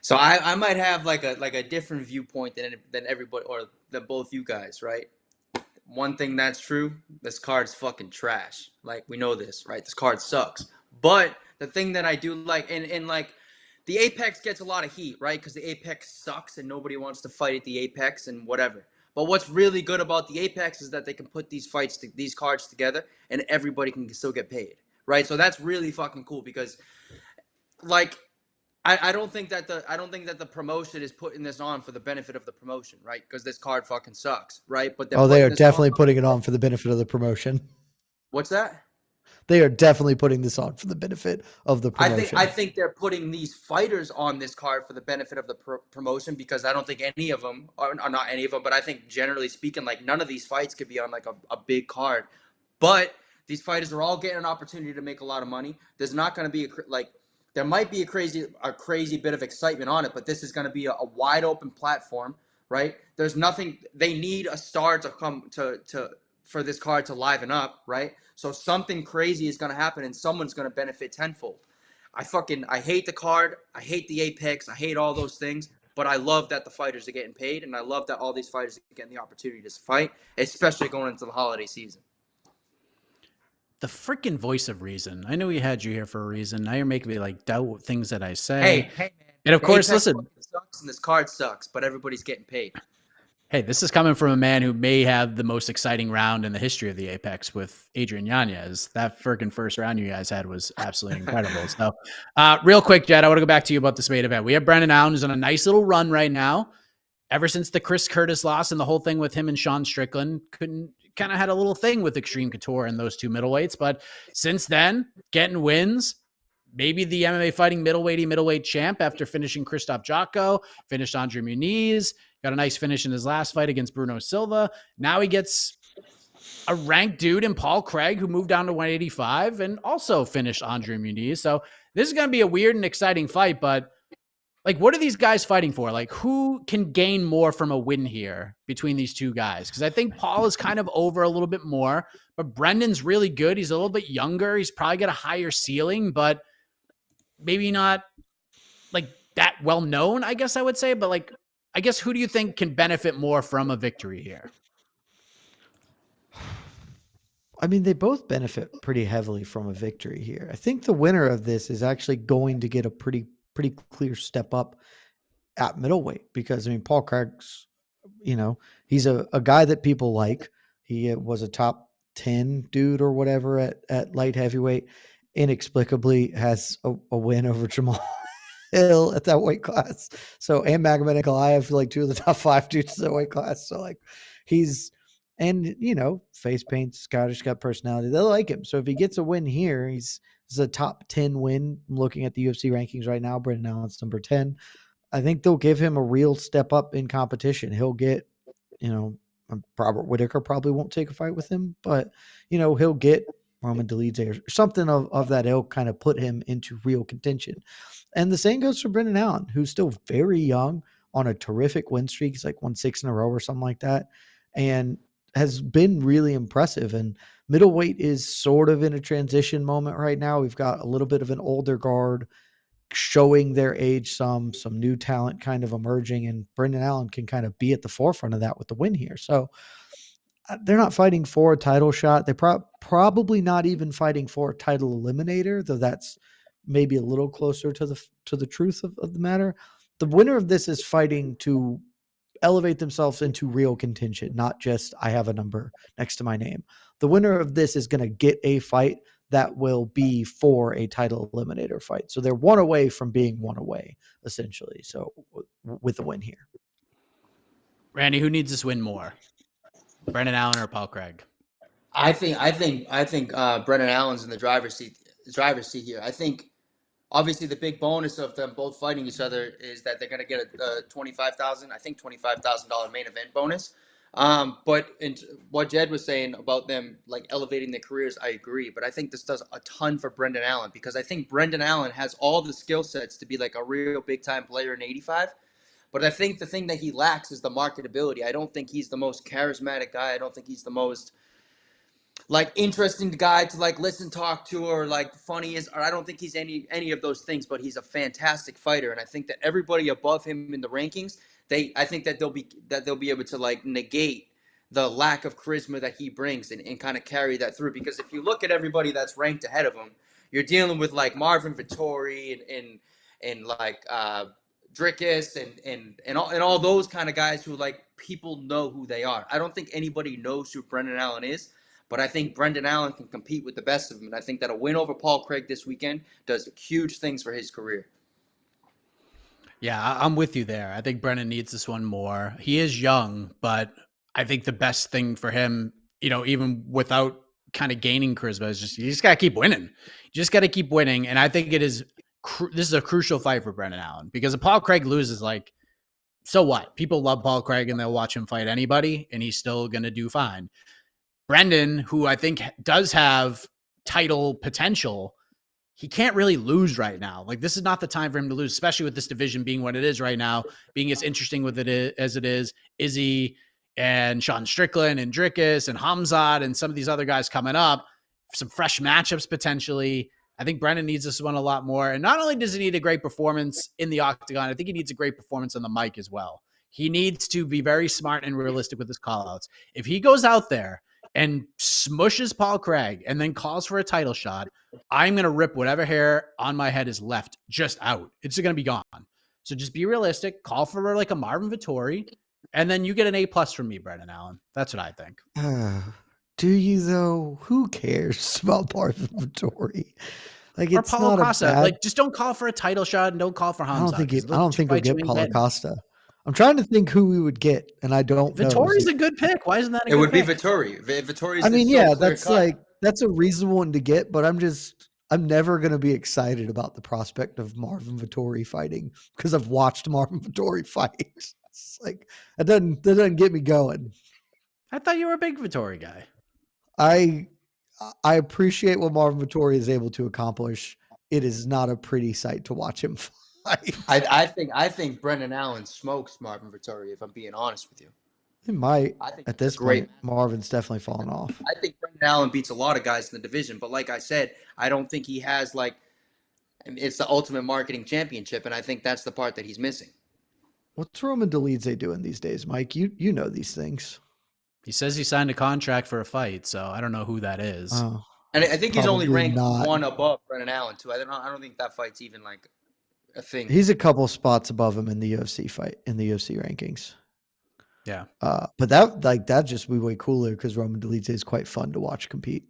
So I might have like a different viewpoint than everybody, or than both you guys, right? One thing that's true, this card's fucking trash. Like, we know this, right? This card sucks. But the thing that I do like, and like, the Apex gets a lot of heat, right? Because the Apex sucks and nobody wants to fight at the Apex and whatever. But what's really good about the Apex is that they can put these cards together and everybody can still get paid, right? So that's really fucking cool because, like, I don't think that the promotion is putting this on for the benefit of the promotion, right? Because this card fucking sucks, right? But they are definitely putting it on for the benefit of the promotion. What's that? They are definitely putting this on for the benefit of the promotion. I think they're putting these fighters on this card for the benefit of the promotion, because I don't think any of them, or not any of them, but I think generally speaking, like, none of these fights could be on like a big card. But these fighters are all getting an opportunity to make a lot of money. There's not going to be there might be a crazy bit of excitement on it, but this is going to be a wide open platform, right? There's nothing. They need a star to come for this card to liven up, right? So something crazy is going to happen and someone's going to benefit tenfold. I hate the card. I hate the Apex. I hate all those things, but I love that the fighters are getting paid, and I love that all these fighters are getting the opportunity to fight, especially going into the holiday season. The freaking voice of reason. I know we had you here for a reason. Now you're making me like doubt things that I say. Hey, man. And of course, Apex listen. Sucks and this card sucks, but everybody's getting paid. Hey, this is coming from a man who may have the most exciting round in the history of the Apex with Adrian Yanez. That freaking first round you guys had was absolutely incredible. So real quick, Jed, I want to go back to you about this main event. We have Brendan Allen, who's on a nice little run right now. Ever since the Chris Curtis loss and the whole thing with him and Sean Strickland, kind of had a little thing with Extreme Couture and those two middleweights. But since then, getting wins. Maybe the MMA fighting middleweight champ after finishing Christoph Jocko, finished Andre Muniz, got a nice finish in his last fight against Bruno Silva. Now he gets a ranked dude in Paul Craig, who moved down to 185 and also finished Andre Muniz. So this is going to be a weird and exciting fight, but like, what are these guys fighting for? Like, who can gain more from a win here between these two guys? Because I think Paul is kind of over a little bit more, but Brendan's really good. He's a little bit younger. He's probably got a higher ceiling, but maybe not like that well known, I guess I would say. But like, I guess who do you think can benefit more from a victory here? I mean, they both benefit pretty heavily from a victory here. I think the winner of this is actually going to get a pretty clear step up at middleweight, because I mean, Paul Craig's, he's a guy that people like. He was a top 10 dude or whatever at light heavyweight. Inexplicably has a win over Jamahal Hill at that weight class. So, and Magomed Ankalaev, like 2 of the top 5 dudes in that weight class. So, like, he's, and, face paint, Scottish, got personality. They like him. So, if he gets a win here, he's a top 10 win. I'm looking at the UFC rankings right now. Brendan Allen's number 10. I think they'll give him a real step up in competition. He'll get, Robert Whitaker probably won't take a fight with him, but, he'll get Roman Dolidze or something of that ilk, kind of put him into real contention. And the same goes for Brendan Allen, who's still very young, on a terrific win streak. He's like won 6 in a row or something like that, and has been really impressive. And middleweight is sort of in a transition moment right now. We've got a little bit of an older guard showing their age, some new talent kind of emerging, and Brendan Allen can kind of be at the forefront of that with the win here. So they're not fighting for a title shot. They're probably not even fighting for a title eliminator, though that's maybe a little closer to the truth of the matter. The winner of this is fighting to elevate themselves into real contention, not just I have a number next to my name. The winner of this is going to get a fight that will be for a title eliminator fight. So they're one away from being one away, essentially. So with the win here. Randy, who needs this win more? Brendan Allen or Paul Craig? I think Brendan Allen's in the driver's seat here. I think obviously the big bonus of them both fighting each other is that they're going to get a $25,000 main event bonus. But what Jed was saying about them like elevating their careers, I agree. But I think this does a ton for Brendan Allen, because I think Brendan Allen has all the skill sets to be like a real big time player in 85. But I think the thing that he lacks is the marketability. I don't think he's the most charismatic guy. I don't think he's the most like interesting guy to like listen, talk to, or like funniest, or I don't think he's any of those things, but he's a fantastic fighter. And I think that everybody above him in the rankings, I think that they'll be able to like negate the lack of charisma that he brings and kind of carry that through. Because if you look at everybody that's ranked ahead of him, you're dealing with like Marvin Vettori and like Drickus and all those kind of guys who like people know who they are. I don't think anybody knows who Brendan Allen is. But I think Brendan Allen can compete with the best of them. And I think that a win over Paul Craig this weekend does huge things for his career. Yeah, I'm with you there. I think Brendan needs this one more. He is young, but I think the best thing for him, even without kind of gaining charisma, is you just got to keep winning. You just got to keep winning. And I think this is a crucial fight for Brendan Allen, because if Paul Craig loses, like, so what? People love Paul Craig and they'll watch him fight anybody, and he's still going to do fine. Brendan, who I think does have title potential, he can't really lose right now. Like, this is not the time for him to lose, especially with this division being what it is right now, being as interesting with it as it is. Izzy and Sean Strickland and Drickus and Hamzat and some of these other guys coming up, some fresh matchups potentially. I think Brendan needs this one a lot more. And not only does he need a great performance in the octagon, I think he needs a great performance on the mic as well. He needs to be very smart and realistic with his callouts. If he goes out there and smushes Paul Craig and then calls for a title shot, I'm going to rip whatever hair on my head is left just out. It's going to be gone. So just be realistic, call for like a Marvin Vettori, and then you get an A+ from me, Brendan Allen. That's what I think. Do you though? Who cares about Marvin Vettori? Like, it's Paulo not Costa. Like, just don't call for a title shot and don't call for Hamzat. I don't think we'll get Paulo Costa. I'm trying to think who we would get, and I don't know. Vittori's a good pick. Why isn't that a good pick? It would be Vittori. Vittori's that's a reasonable one to get, but I'm never going to be excited about the prospect of Marvin Vettori fighting, because I've watched Marvin Vettori fight. It's like, that doesn't get me going. I thought you were a big Vettori guy. I appreciate what Marvin Vettori is able to accomplish. It is not a pretty sight to watch him fight. I think Brendan Allen smokes Marvin Vettori, if I'm being honest with you. It might. At this point, Marvin's definitely fallen off. I think Brendan Allen beats a lot of guys in the division, but like I said, I don't think he has it's the ultimate marketing championship, and I think that's the part that he's missing. What's Roman Dolidze doing these days, Mike? You know these things. He says he signed a contract for a fight, so I don't know who that is. Oh, and I think he's only ranked one above Brendan Allen too. I don't think that fight's even like a thing. He's a couple spots above him in the UFC rankings. Yeah. But that just be way cooler, because Roman Dolidze is quite fun to watch compete.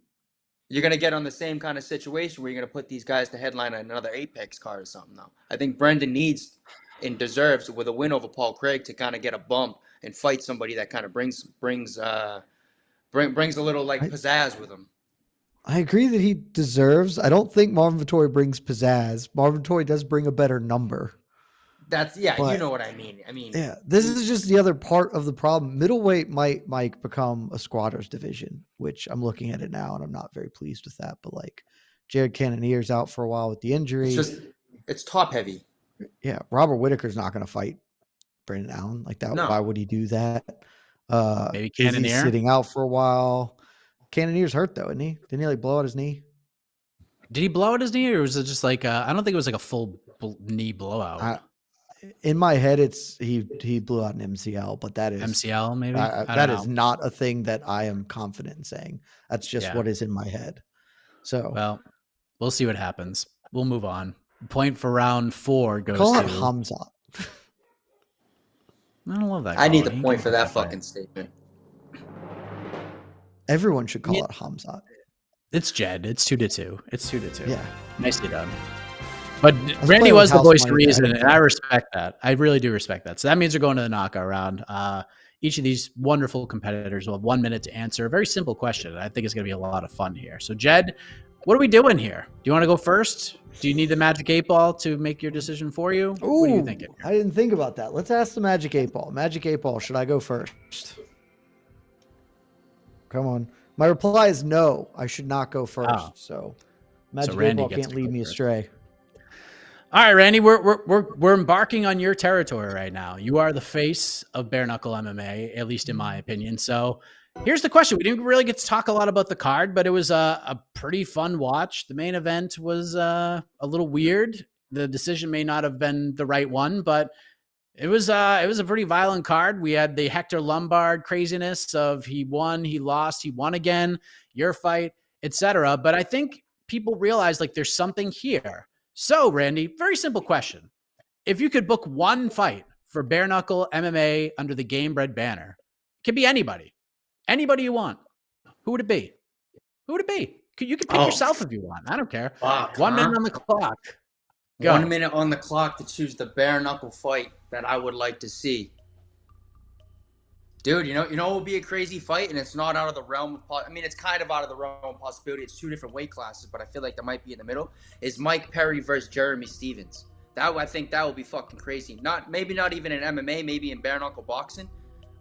you're going to get on the same kind of situation where you're going to put these guys to headline at another Apex card or something, though. I think Brendan needs and deserves, with a win over Paul Craig, to kind of get a bump and fight somebody that kind of brings a little like pizzazz with him. I agree that he deserves. I don't think Marvin Vettori brings pizzazz. Marvin Vettori does bring a better number. But, you know what I mean. Yeah, this is just the other part of the problem. Middleweight might become a squatters division, which I'm looking at it now, and I'm not very pleased with that. But like, Jared Cannonier's out for a while with the injury. It's top heavy. Yeah, Robert Whitaker's not going to fight Brandon Allen like that. No. Why would he do that? Maybe Cannonier he's sitting out for a while. Cannonier's hurt though, isn't he? Didn't he like blow out his knee? Did he blow out his knee, or was it just like I don't think it was like a full knee blowout. In my head, it's he blew out an MCL, but that is MCL maybe. That is not a thing that I am confident in saying. That's just what is in my head. So well, we'll see what happens. We'll move on. Point for round 4 goes to Hamzat. I don't love that. I need the point for that fucking statement. Everyone should call it Hamzat. It's Jed. It's 2-2. It's 2-2. Yeah. Nicely done. But Randy was the voice of reason, and I respect that. I really do respect that. So that means we're going to the knockout round. Each of these wonderful competitors will have 1 minute to answer a very simple question. I think it's going to be a lot of fun here. So, Jed, what are we doing here? Do you want to go first? Do you need the Magic 8 Ball to make your decision for you? Ooh, what are you thinking? I didn't think about that. Let's ask the Magic 8 Ball. Magic 8 Ball, should I go first? Come on. My reply is no. I should not go first. Oh. So Magic 8 Ball can't lead me astray. All right, Randy, we're embarking on your territory right now. You are the face of bare knuckle MMA, at least in my opinion. So here's the question. We didn't really get to talk a lot about the card, but it was a pretty fun watch. The main event was a little weird. The decision may not have been the right one, but it was a pretty violent card. We had the Hector Lombard craziness of he won, he lost, he won again, your fight, etc. But I think people realize like there's something here. So, Randy, very simple question. If you could book one fight for bare knuckle MMA under the Game Bread banner, it could be anybody. Anybody you want. Who would it be? Who would it be? You could pick yourself if you want. I don't care. Fuck, 1 minute on the clock. Go. 1 minute on the clock to choose the bare knuckle fight that I would like to see. Dude, you know what would be a crazy fight, and it's not out of the realm of it's kind of out of the realm of possibility. It's 2 different weight classes, but I feel like there might be in the middle. Is Mike Perry versus Jeremy Stephens. I think that would be fucking crazy. Maybe not even in MMA, maybe in bare knuckle boxing.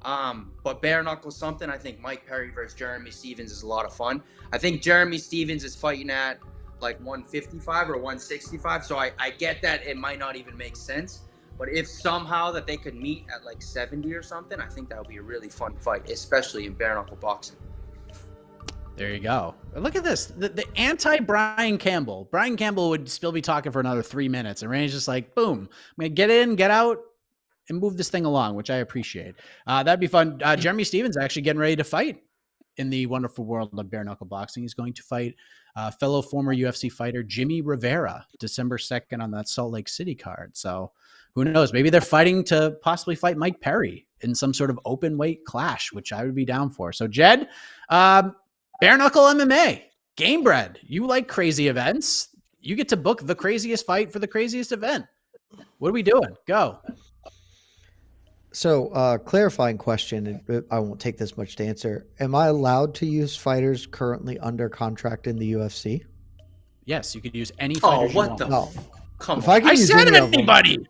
But bare knuckle something. I think Mike Perry versus Jeremy Stephens is a lot of fun. I think Jeremy Stephens is fighting at like 155 or 165, so I get that it might not even make sense. But if somehow that they could meet at like 70 or something, I think that would be a really fun fight, especially in bare knuckle boxing. There you go. Look at this. The anti-Brian Campbell. Brian Campbell would still be talking for another 3 minutes. And Randy's just like, boom. I'm going to get in, get out, and move this thing along, which I appreciate. That'd be fun. Jeremy Stephens actually getting ready to fight in the wonderful world of bare knuckle boxing. He's going to fight fellow former UFC fighter Jimmy Rivera December 2nd on that Salt Lake City card. So who knows? Maybe they're fighting to possibly fight Mike Perry in some sort of open weight clash, which I would be down for. So Jed, bare knuckle MMA, Game Bread. You like crazy events. You get to book the craziest fight for the craziest event. What are we doing? Go. So, clarifying question, and I won't take this much to answer. Am I allowed to use fighters currently under contract in the UFC? Yes, you could use any fighters. Oh, what the? No. Come on. I said anybody.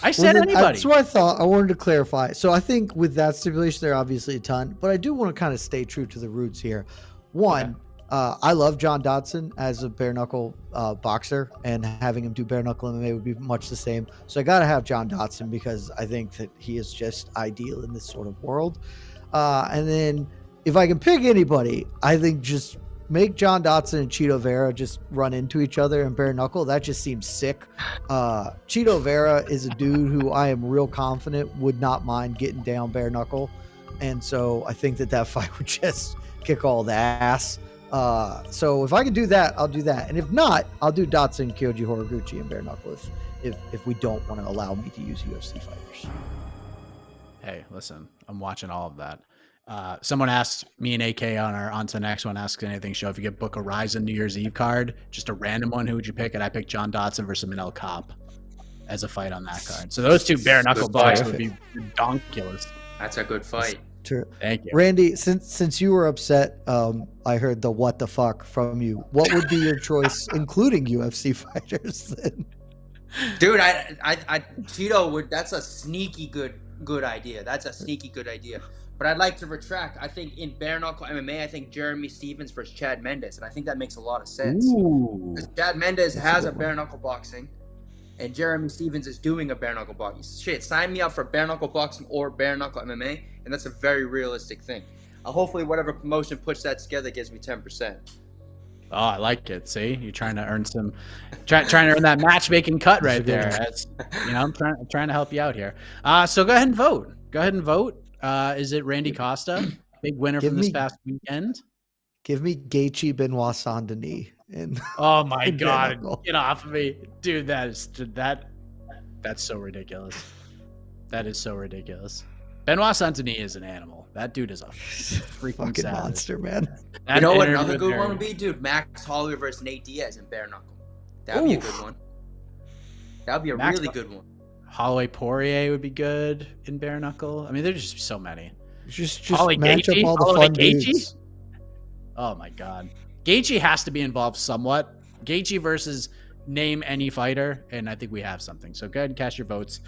I said anybody. That's what I thought. I wanted to clarify. So I think with that stipulation, there are obviously a ton, but I do want to kind of stay true to the roots here. One, I love John Dodson as a bare knuckle boxer, and having him do bare knuckle MMA would be much the same. So I got to have John Dodson because I think that he is just ideal in this sort of world. And then if I can pick anybody, I think just make John Dodson and Cheeto Vera just run into each other in bare knuckle. That just seems sick. Cheeto Vera is a dude who I am real confident would not mind getting down bare knuckle. And so I think that fight would just kick all the ass. So if I can do that, I'll do that. And if not, I'll do Dotson, Kyoji Horiguchi, and bare knuckle if we don't want to allow me to use UFC fighters. Hey, listen, I'm watching all of that. Someone asked me and AK on to the next one, Ask Anything show, if you could book a Ryzen New Year's Eve card, just a random one, who would you pick? And I picked John Dotson versus Manel Kopp as a fight on that card. So those two bare knuckle fights would be redonkulous. That's a good fight. True. Thank you, Randy. Since you were upset, I heard the what the fuck from you. What would be your choice, including UFC fighters? Then? Dude, Cheeto would. That's a sneaky good idea. That's a sneaky good idea. But I'd like to retract. I think in bare knuckle MMA, I think Jeremy Stephens versus Chad Mendes, and I think that makes a lot of sense. Ooh. Because Chad Mendes has a bare knuckle boxing, and Jeremy Stephens is doing a bare knuckle boxing. Shit, sign me up for bare knuckle boxing or bare knuckle MMA, and that's a very realistic thing. Hopefully, whatever promotion puts that together gives me 10%. Oh, I like it. See, you're trying to earn some, trying to earn that matchmaking cut right there. That's, I'm trying to help you out here. So go ahead and vote. Go ahead and vote. Is it Randy Costa, big winner from this past weekend? Give me Gaethje Benoit Saint-Denis. Oh my God, get off of me, dude! That's so ridiculous. That is so ridiculous. Benoit Saint-Denis is an animal. That dude is a freaking fucking savage. monster, man. You know what another good one would be, dude? Max Holloway versus Nate Diaz in bare knuckle. That'd be a good one. That'd be a really good one. Holloway Poirier would be good in bare knuckle. I mean, there's just so many. Just match up all the fun dudes. Oh my God, Gaethje has to be involved somewhat. Gaethje versus name any fighter, and I think we have something. So go ahead and cast your votes.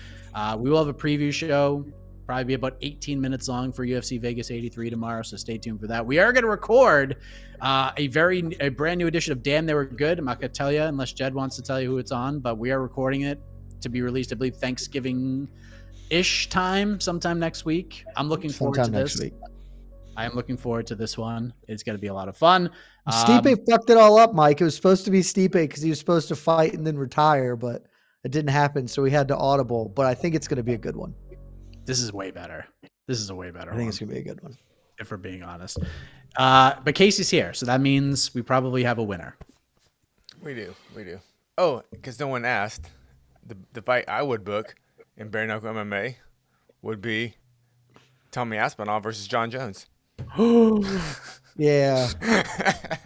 We will have a preview show, probably be about 18 minutes long for UFC Vegas 83 tomorrow. So stay tuned for that. We are going to record a brand new edition of Damn They Were Good. I'm not going to tell you unless Jed wants to tell you who it's on, but we are recording it to be released, I believe, Thanksgiving-ish time, sometime next week. I'm looking forward to this. I am looking forward to this one. It's going to be a lot of fun. Stipe fucked it all up, Mike. It was supposed to be Stipe because he was supposed to fight and then retire, but it didn't happen, so we had to audible. But I think it's going to be a good one. This is way better. This is a way better one. I think it's going to be a good one. If we're being honest. But Casey's here, so that means we probably have a winner. We do. Oh, because no one asked. The fight I would book in bare knuckle MMA would be Tom Aspinall versus Jon Jones. Yeah,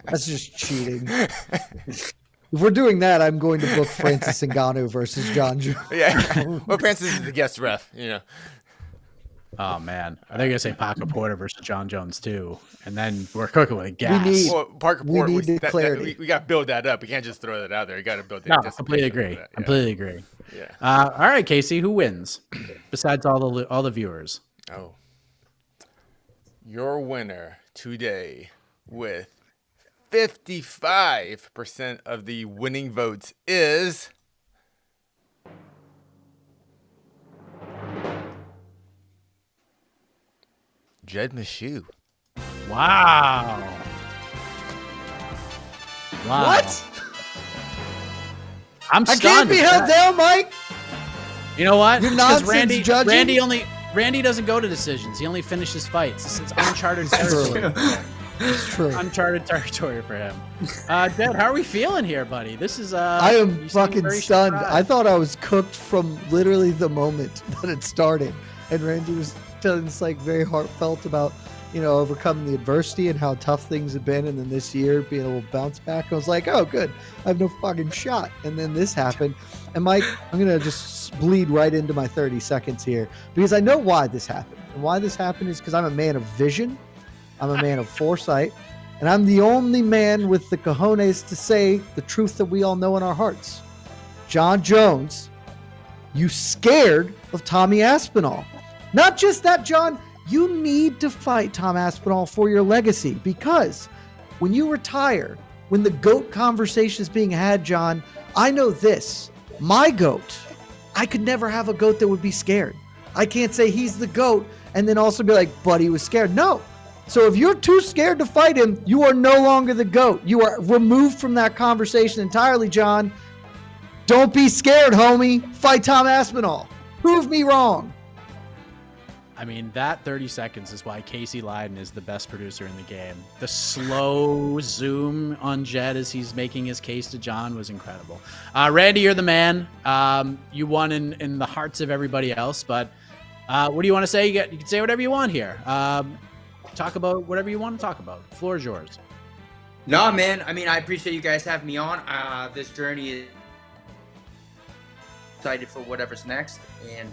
that's just cheating. If we're doing that, I'm going to book Francis Ngannou versus Jon Jones. Yeah, well, Francis is the guest ref, Oh man, I think you're gonna say Parker Porter versus Jon Jones too, and then we're cooking with gas. Parker Porter. We need clarity. We got to build that up. We can't just throw that out there. You got to build. No, completely agree. Yeah. Completely agree. Yeah. All right, Casey, who wins? Besides all the viewers. Oh, your winner today with 55% of the winning votes is Jed Meshew. Wow. What? I'm stunned. I can't be held down, Mike. You know what? You're Because nonsense judging. Randy doesn't go to decisions. He only finishes fights. This is uncharted territory. It's true. Uncharted territory for him. Jed, how are we feeling here, buddy? This is I am fucking stunned. Surprised. I thought I was cooked from literally the moment that it started. And Randy was telling us like very heartfelt about, overcoming the adversity and how tough things have been, and then this year being able to bounce back. I was like, oh good, I have no fucking shot. And then this happened. And Mike, I'm gonna just bleed right into my 30 seconds here because I know why this happened. And why this happened is because I'm a man of vision. I'm a man of foresight, and I'm the only man with the cojones to say the truth that we all know in our hearts. Jon Jones, you scared of Tommy Aspinall. Not just that, John, you need to fight Tom Aspinall for your legacy, because when you retire, when the GOAT conversation is being had, John, I know this. My GOAT, I could never have a GOAT that would be scared. I can't say he's the GOAT and then also be like, but he was scared. No. So if you're too scared to fight him, you are no longer the GOAT. You are removed from that conversation entirely, John. Don't be scared, homie. Fight Tom Aspinall. Prove me wrong. I mean, that 30 seconds is why Casey Leiden is the best producer in the game. The slow zoom on Jed as he's making his case to John was incredible. Randy, you're the man. You won in the hearts of everybody else, but what do you want to say? You can say whatever you want here. talk about whatever you want to talk about. The floor is yours. No, man. I mean, I appreciate you guys having me on. This journey is excited for whatever's next. And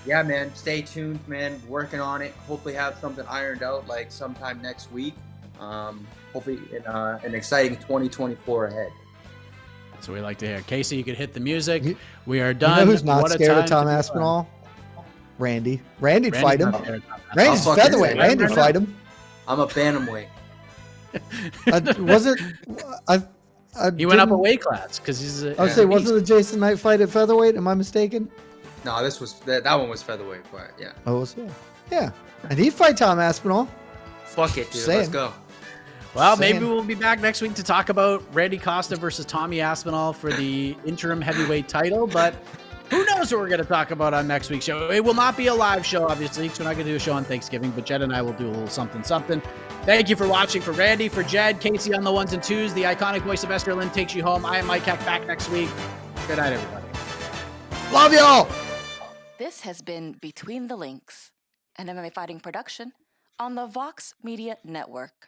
yeah, man, stay tuned, man. Working on it. Hopefully have something ironed out like sometime next week. Hopefully an exciting 2024 ahead. That's what we like to hear. Casey, you can hit the music. We are done. You know who's not What a scared of time Tom to be Aspinall? Randy. Randy'd alive. fight him. Randy's not scared of Tom Aspinall. Randy's I'll fucking featherweight. say, Randy'd right fight now. him. I'm a bantamweight. Was it? He went up a weight class because he's a. I was saying, wasn't the Jason Knight fight at featherweight? Am I mistaken? No, this was that one was featherweight, but yeah. Oh, was it? Yeah. And he'd fight Tom Aspinall. Fuck it, dude. Saying. Let's go. Well, Saying. maybe we'll be back next week to talk about Randy Costa versus Tommy Aspinall for the interim heavyweight title. But who knows what we're going to talk about on next week's show? It will not be a live show, obviously, because we're not going to do a show on Thanksgiving. But Jed and I will do a little something. Thank you for watching. For Randy, for Jed, Casey on the ones and twos, the iconic voice of Esther Lynn takes you home. I am Mike Heck, back next week. Good night, everybody. Love y'all. This has been Between the Links, an MMA fighting production on the Vox Media Network.